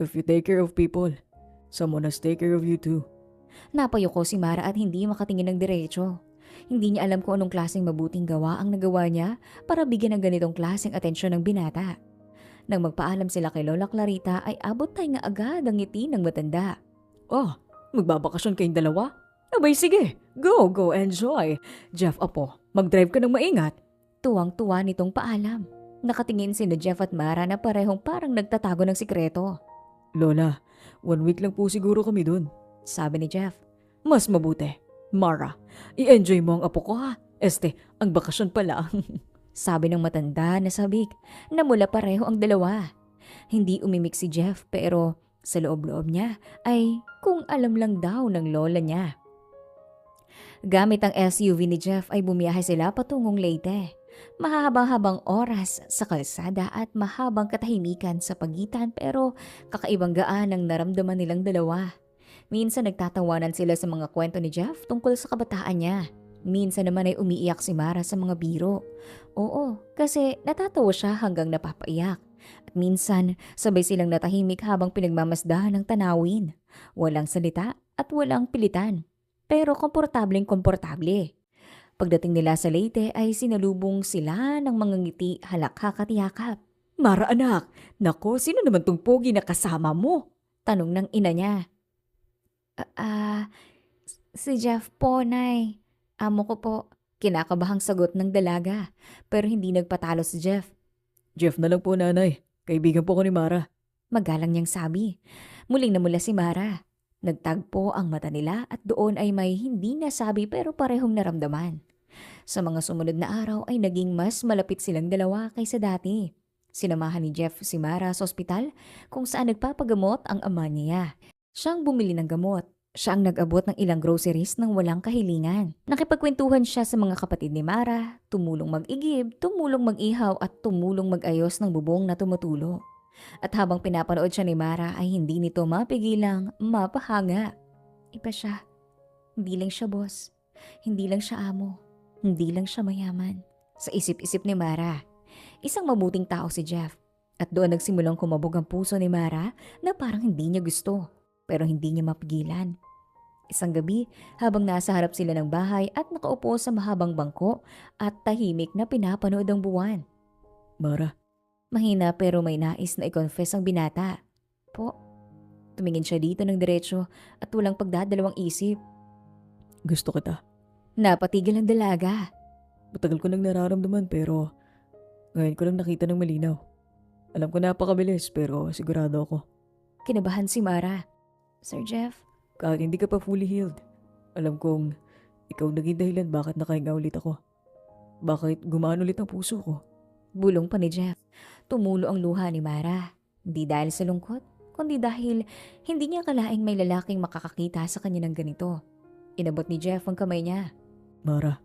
If you take care of people, someone has take care of you too. Napayuko si Mara at hindi makatingin ng diretso. Hindi niya alam kung anong klaseng mabuting gawa ang nagawa niya para bigyan ng ganitong klaseng atensyon ng binata. Nang magpaalam sila kay Lola Clarita ay abot tayo nga agad ang ngiti ng matanda. Oh, magbabakasyon kayong dalawa? Abay sige, go enjoy. Jeff Apo, mag-drive ka ng maingat. Tuwang-tuwa nitong paalam. Nakatingin sina Jeff at Mara na parehong parang nagtatago ng sikreto. Lola, 1 week lang po siguro kami dun. Sabi ni Jeff. Mas mabuti. Mara, i-enjoy mo ang apo ko ha. Ang bakasyon pala. Sabi ng matanda na sabik na mula pareho ang dalawa. Hindi umimik si Jeff pero sa loob-loob niya ay kung alam lang daw ng lola niya. Gamit ang SUV ni Jeff ay bumiyahe sila patungong Leyte. Mahahabang-habang oras sa kalsada at mahabang katahimikan sa pagitan pero kakaibang gaan ang naramdaman nilang dalawa. Minsan nagtatawanan sila sa mga kwento ni Jeff tungkol sa kabataan niya. Minsan naman ay umiiyak si Mara sa mga biro. Oo, kasi natatawa siya hanggang napapaiyak. At minsan, sabay silang natahimik habang pinagmamasdahan ng tanawin. Walang salita at walang pilitan. Pero komportableng-komportable. Pagdating nila sa Leyte ay sinalubong sila ng mga ngiti, halakhak at yakap. Mara anak, nako sino naman tong pogi na kasama mo? Tanong ng ina niya. Si Jeff po, Nay. Amo ko po. Kinakabahang sagot ng dalaga, pero hindi nagpatalo si Jeff. Jeff na lang po nanay, kaibigan po ko ni Mara. Magalang niyang sabi. Muling namula si Mara. Nagtagpo ang mata nila at doon ay may hindi nasabi pero parehong naramdaman. Sa mga sumunod na araw ay naging mas malapit silang dalawa kaysa dati. Sinamahan ni Jeff si Mara sa ospital kung saan nagpapagamot ang ama niya. Siyang bumili ng gamot. Siya ang nag-abot ng ilang groceries nang walang kahilingan. Nakipagkwentuhan siya sa mga kapatid ni Mara, tumulong mag-igib, tumulong mag-ihaw at tumulong mag-ayos ng bubong na tumutulo. At habang pinapanood siya ni Mara ay hindi nito mapigilang mapahanga. Iba siya. Hindi lang siya boss. Hindi lang siya amo. Hindi lang siya mayaman. Sa isip-isip ni Mara, isang mabuting tao si Jeff. At doon nagsimulang kumabog ang puso ni Mara na parang hindi niya gusto, pero hindi niya mapigilan. Isang gabi, habang nasa harap sila ng bahay at nakaupo sa mahabang bangko at tahimik na pinapanood ang buwan. Mara, Mahina pero may nais na i-confess ang binata. Po, tumingin siya dito ng diretsyo at walang pagdadalawang isip. gusto kita. Napatigil ang dalaga. Matagal ko nang nararamdaman pero ngayon ko lang nakita ng malinaw. Alam ko napakabilis pero sigurado ako. Kinabahan si Mara. Sir Jeff, Kahit hindi ka pa fully healed, alam kong ikaw naging dahilan bakit nakahinga ulit ako. Bakit gumaan ulit ang puso ko. bulong pa ni Jeff. Tumulo ang luha ni Mara. Hindi dahil sa lungkot, kundi dahil hindi niya kalaing may lalaking makakakita sa kanya ng ganito. Inabot ni Jeff ang kamay niya. Mara,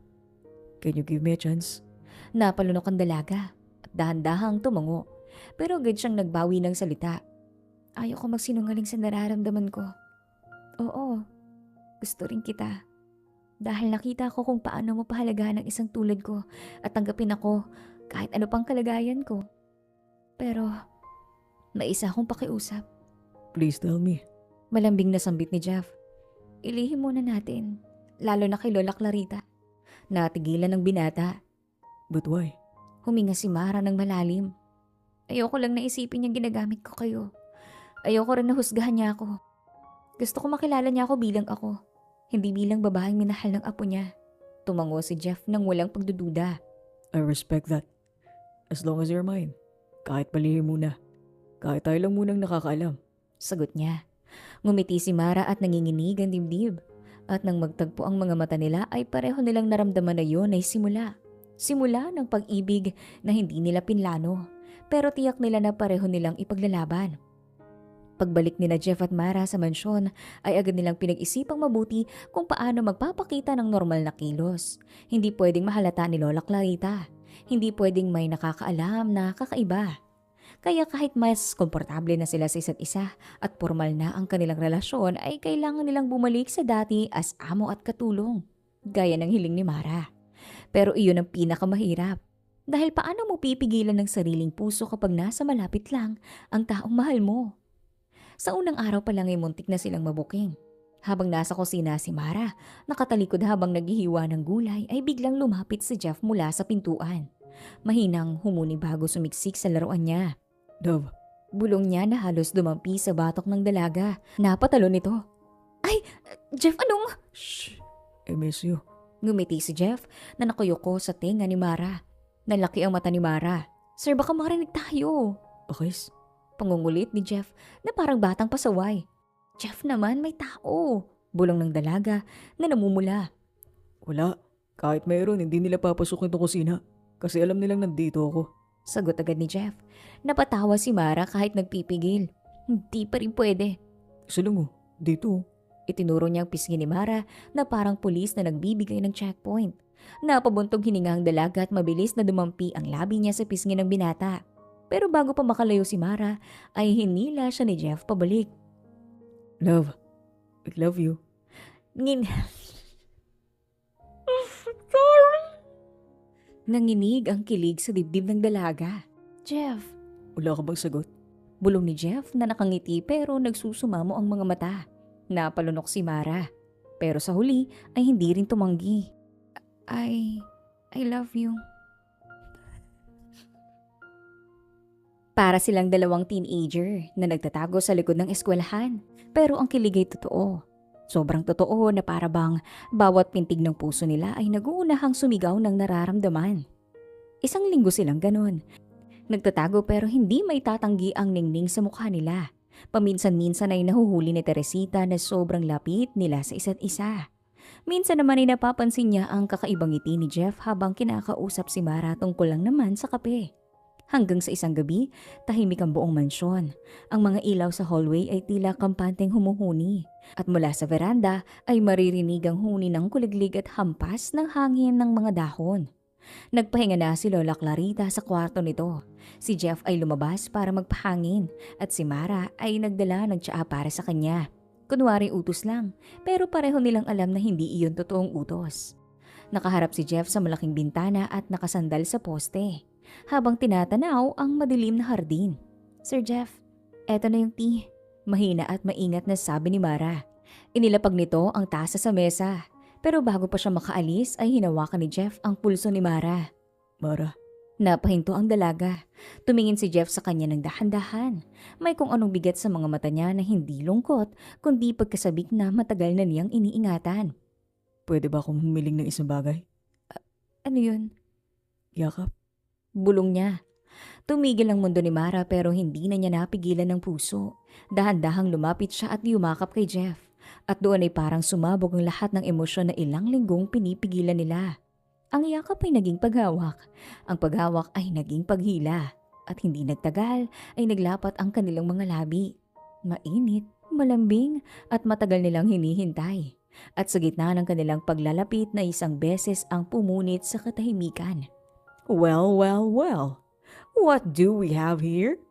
can you give me a chance? Napalunok ang dalaga at dahan-dahang tumango. Pero agad siyang nagbawi ng salita. Ayoko magsinungaling sa nararamdaman ko. Oo, gusto rin kita. Dahil nakita ko kung paano mo pahalagaan ang isang tulad ko at tanggapin ako kahit ano pang kalagayan ko. Pero, may isa akong pakiusap. Please tell me. Malambing na sambit ni Jeff. Ilihim muna natin, lalo na kay Lola Clarita. Natigilan ng binata. But why? Huminga si Mara ng malalim. Ayoko lang naisipin niyang ginagamit ko kayo. Ayoko rin nahusgahan niya ako. Gusto ko makilala niya ako bilang ako, hindi bilang babaeng minahal ng apo niya. Tumango si Jeff nang walang pagdududa. I respect that. As long as you're mine. Kahit palihim muna. Kahit tayo lang munang nakakaalam. Sagot niya. Ngumiti si Mara at nanginginig ang dibdib. At nang magtagpo ang mga mata nila ay pareho nilang naramdaman na yun ay simula. Simula ng pag-ibig na hindi nila pinlano. Pero tiyak nila na pareho nilang ipaglalaban. Pagbalik nila Jeff at Mara sa mansyon ay agad nilang pinag-isipang mabuti kung paano magpapakita ng normal na kilos. Hindi pwedeng mahalata ni Lola Clarita. Hindi pwedeng may nakakaalam na kakaiba. Kaya kahit mas komportable na sila sa isa't isa at formal na ang kanilang relasyon ay kailangan nilang bumalik sa dati as amo at katulong. Gaya ng hiling ni Mara. Pero iyon ang pinakamahirap. Dahil paano mo pipigilan ng sariling puso kapag nasa malapit lang ang taong mahal mo? Sa unang araw pa lang ay muntik na silang mabuking. Habang nasa kusina si Mara, nakatalikod habang naghihiwa ng gulay ay biglang lumapit si Jeff mula sa pintuan. Mahinang humuni bago sumiksik sa laruan niya. Dove, Bulong niya na halos dumampi sa batok ng dalaga. Napatalo nito. Ay, Jeff, anong? shh, I miss you. Ngumiti si Jeff na nakuyoko sa tenga ni Mara. Nalaki ang mata ni Mara. Sir, baka marinig tayo. Pakis? Pangungulit ni Jeff na parang batang pasaway. Jeff naman, may tao. Bulong ng dalaga na namumula. Wala. Kahit mayroon, hindi nila papasukin itong kusina. Kasi alam nilang nandito ako. Sagot agad ni Jeff. Napatawa si Mara kahit nagpipigil. Hindi pa rin pwede. Isa lang oh, dito. Itinuro niya ang pisngi ni Mara na parang pulis na nagbibigay ng checkpoint. Napabuntog hininga ang dalaga at mabilis na dumampi ang labi niya sa pisngi ng binata. Pero bago pa makalayo si Mara, ay hinila siya ni Jeff pabalik. Love, I love you. Sorry. Nanginig ang kilig sa dibdib ng dalaga. Jeff. Wala ka bang sagot? Bulong ni Jeff na nakangiti pero nagsusumamo ang mga mata. Napalunok si Mara. Pero sa huli ay hindi rin tumanggi. I love you. Para silang dalawang teenager na nagtatago sa likod ng eskwelahan. Pero ang kilig ay totoo. Sobrang totoo na para bang bawat pintig ng puso nila ay nag-uunahang sumigaw ng nararamdaman. Isang linggo silang ganon. Nagtatago pero hindi may tatanggi ang ningning sa mukha nila. Paminsan-minsan ay nahuhuli ni Teresita na sobrang lapit nila sa isa't isa. Minsan naman ay napapansin niya ang kakaibang ngiti ni Jeff habang kinakausap si Mara tungkol lang naman sa kape. Hanggang sa isang gabi, tahimik ang buong mansyon. Ang mga ilaw sa hallway ay tila kampanteng humuhuni. At mula sa veranda ay maririnig ang huni ng kuliglig at hampas ng hangin ng mga dahon. Nagpahinga na si Lola Clarita sa kwarto nito. Si Jeff ay lumabas para magpahangin at si Mara ay nagdala ng tsaa para sa kanya. Kunwari utos lang, pero pareho nilang alam na hindi iyon totoong utos. Nakaharap si Jeff sa malaking bintana at nakasandal sa poste, habang tinatanaw ang madilim na hardin. Sir Jeff, eto na yung tea. Mahina at maingat na sabi ni Mara. Inilapag nito ang tasa sa mesa. Pero bago pa siya makaalis ay hinawakan ni Jeff ang pulso ni Mara. Mara, Napahinto ang dalaga. Tumingin si Jeff sa kanya ng dahan-dahan. May kung anong bigat sa mga mata niya na hindi lungkot, kundi pagkasabik na matagal na niyang iniingatan. pwede ba akong humiling ng isang bagay? Ano yun? Yakap? Bulong niya. Tumigil ang mundo ni Mara pero hindi na niya napigilan ng puso. Dahan-dahang lumapit siya at yumakap kay Jeff. At doon ay parang sumabog ang lahat ng emosyon na ilang linggong pinipigilan nila. Ang yakap ay naging paghawak. Ang paghawak ay naging paghila. At hindi nagtagal ay naglapat ang kanilang mga labi. Mainit, malambing at matagal nilang hinihintay. At sa gitna ng kanilang paglalapit na isang beses ang pumunit sa katahimikan. Well, well, well. What do we have here?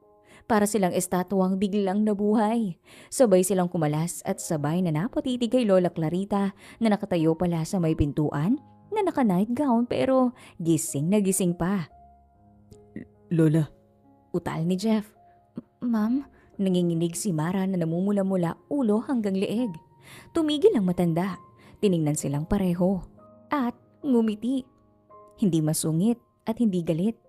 Para silang estatwang biglang nabuhay. Sabay silang kumalas at sabay na napatitig kay Lola Clarita na nakatayo pala sa may pintuan na naka-nightgown pero gising na gising pa. Lola, Utal ni Jeff. Ma'am, nanginginig si Mara na namumula-mula ulo hanggang leeg. Tumigil ang matanda. Tiningnan silang pareho. At ngumiti. Hindi masungit at hindi galit,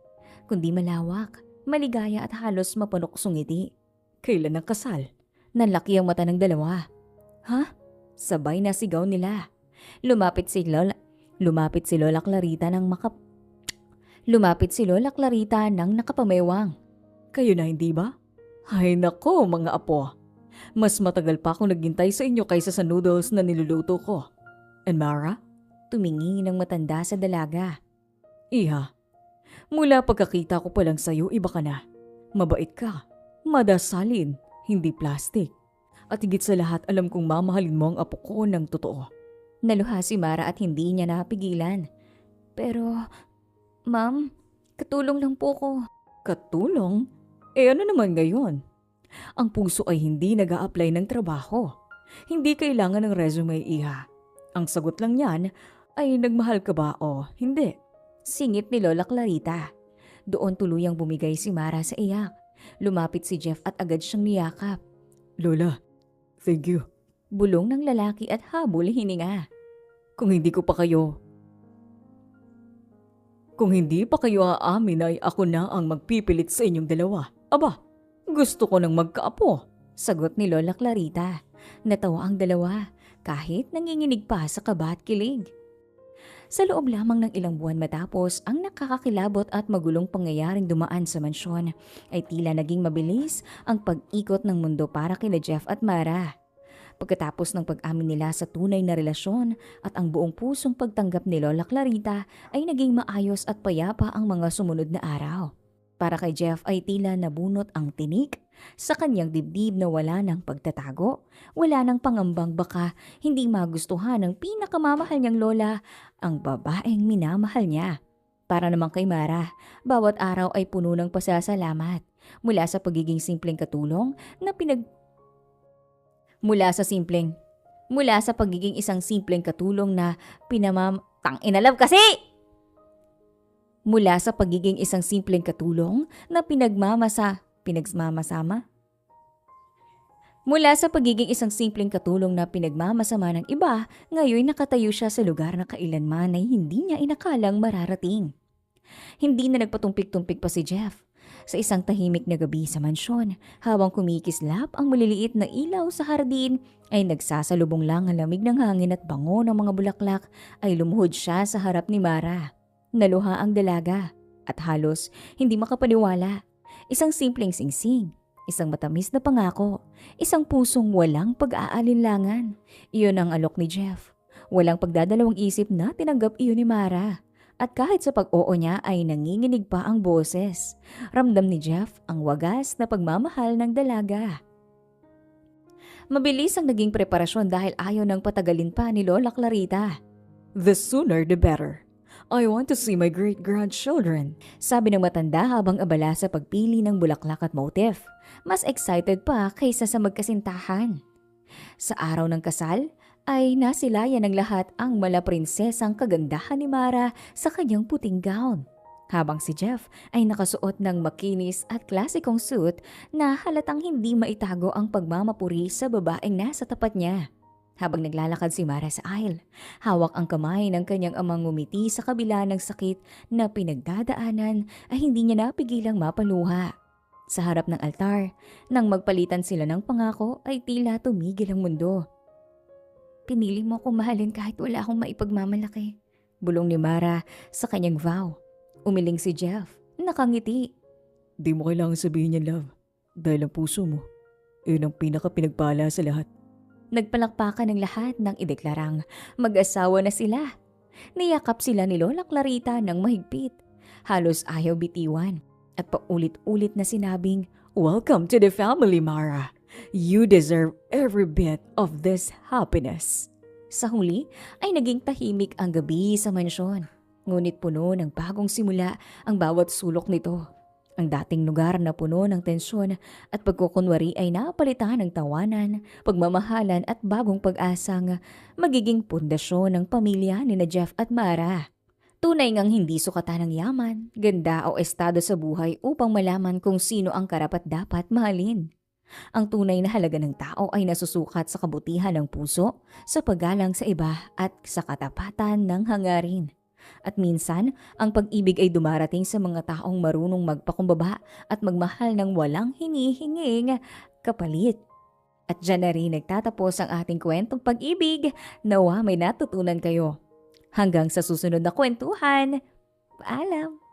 kundi malawak, maligaya at halos mapanuksong ngiti. kailan ang kasal? Nanlaki ang mata ng dalawa. Ha? Sabay na sigaw nila. Lumapit si Lola Clarita ng nakapamewang. Kayo na hindi ba? Ay nako mga apo. Mas matagal pa akong naghintay sa inyo kaysa sa noodles na niluluto ko. And Mara? Tumingi ng matanda sa dalaga. Iha, mula pagkakita ko pa lang sa'yo, iba ka na. Mabait ka, madasalin, hindi plastic. At higit sa lahat, alam kong mamahalin mo ang apo ko ng totoo. Naluha si Mara at hindi niya napigilan. Pero, Ma'am, katulong lang po ko. Katulong? Ano naman ngayon? Ang puso ay hindi nag-a-apply ng trabaho. Hindi kailangan ng resume, iha. Ang sagot lang niyan ay nagmahal ka ba o hindi? Singit ni Lola Clarita. Doon tuluyang bumigay si Mara sa iyak. Lumapit si Jeff at agad siyang niyakap. Lola, thank you. Bulong ng lalaki at habol hininga. Kung hindi pa kayo aamin ay ako na ang magpipilit sa inyong dalawa. Aba, gusto ko nang magkaapo. Sagot ni Lola Clarita. Natawa ang dalawa kahit nanginginig pa sa kaba at kilig. Sa loob lamang ng ilang buwan matapos ang nakakakilabot at magulong pangyayaring dumaan sa mansyon ay tila naging mabilis ang pag-ikot ng mundo para kina Jeff at Mara. Pagkatapos ng pag-amin nila sa tunay na relasyon at ang buong pusong pagtanggap ni Lola Clarita ay naging maayos at payapa ang mga sumunod na araw. Para kay Jeff ay tila nabunot ang tinik sa kanyang dibdib na wala ng pagtatago, wala ng pangambang baka hindi magustuhan ng pinakamamahal niyang lola, ang babaeng minamahal niya. Para naman kay Mara, bawat araw ay puno ng pasasalamat mula sa pagiging simpleng katulong na mula sa pagiging isang simpleng katulong na Mula sa pagiging isang simpleng katulong na pinagmamasama ng iba, ngayon nakatayo siya sa lugar na kailanman ay hindi niya inakalang mararating. Hindi na nagpatumpik-tumpik pa si Jeff. Sa isang tahimik na gabi sa mansyon, habang kumikislap ang maliliit na ilaw sa hardin, ay nagsasalubong lang ang lamig ng hangin at bango ng mga bulaklak, ay lumuhod siya sa harap ni Mara. Naluha ang dalaga at halos hindi makapaniwala. Isang simpleng singsing, isang matamis na pangako, isang pusong walang pag-aalinlangan. Iyon ang alok ni Jeff. Walang pagdadalawang isip na tinanggap iyon ni Mara. At kahit sa pag-oo niya ay nanginginig pa ang boses. Ramdam ni Jeff ang wagas na pagmamahal ng dalaga. Mabilis ang naging preparasyon dahil ayaw nang patagalin pa ni Lola Clarita. The sooner the better. I want to see my great-grandchildren. Sabi ng matanda habang abala sa pagpili ng bulaklak at motif. Mas excited pa kaysa sa magkasintahan. Sa araw ng kasal ay nasilayan ng lahat ang mala prinsesang kagandahan ni Mara sa kanyang puting gown. Habang si Jeff ay nakasuot ng makinis at klasikong suit na halatang hindi maitago ang pagmamapuri sa babaeng nasa tapat niya. Habang naglalakad si Mara sa aisle, hawak ang kamay ng kanyang amang ngumiti sa kabila ng sakit na pinagdadaanan ay hindi niya napigilang mapaluha. Sa harap ng altar, nang magpalitan sila ng pangako ay tila tumigil ang mundo. Pinili mo akong mahalin kahit wala akong maipagmamalaki. Bulong ni Mara sa kanyang vow. Umiling si Jeff, nakangiti. Di mo kailangan sabihin yan, love. Dahil ang puso mo, yun ang pinaka-pinagpala sa lahat. Nagpalakpakan ng lahat nang ideklarang mag-asawa na sila. Niyakap sila ni Lola Clarita ng mahigpit. Halos ayaw bitiwan at paulit-ulit na sinabing, Welcome to the family, Mara. You deserve every bit of this happiness. Sa huli ay naging tahimik ang gabi sa mansyon. Ngunit puno ng bagong simula ang bawat sulok nito. Ang dating lugar na puno ng tensyon at pagkukunwari ay napalitan ng tawanan, pagmamahalan at bagong pag-asang magiging pundasyon ng pamilya ni na Jeff at Mara. Tunay ngang hindi sukatan ng yaman, ganda o estado sa buhay upang malaman kung sino ang karapat-dapat mahalin. Ang tunay na halaga ng tao ay nasusukat sa kabutihan ng puso, sa paggalang sa iba at sa katapatan ng hangarin. At minsan, ang pag-ibig ay dumarating sa mga taong marunong magpakumbaba at magmahal ng walang hinihinging kapalit. At dyan na rin nagtatapos ang ating kwentong pag-ibig. Nawa may natutunan kayo. Hanggang sa susunod na kwentuhan. Paalam!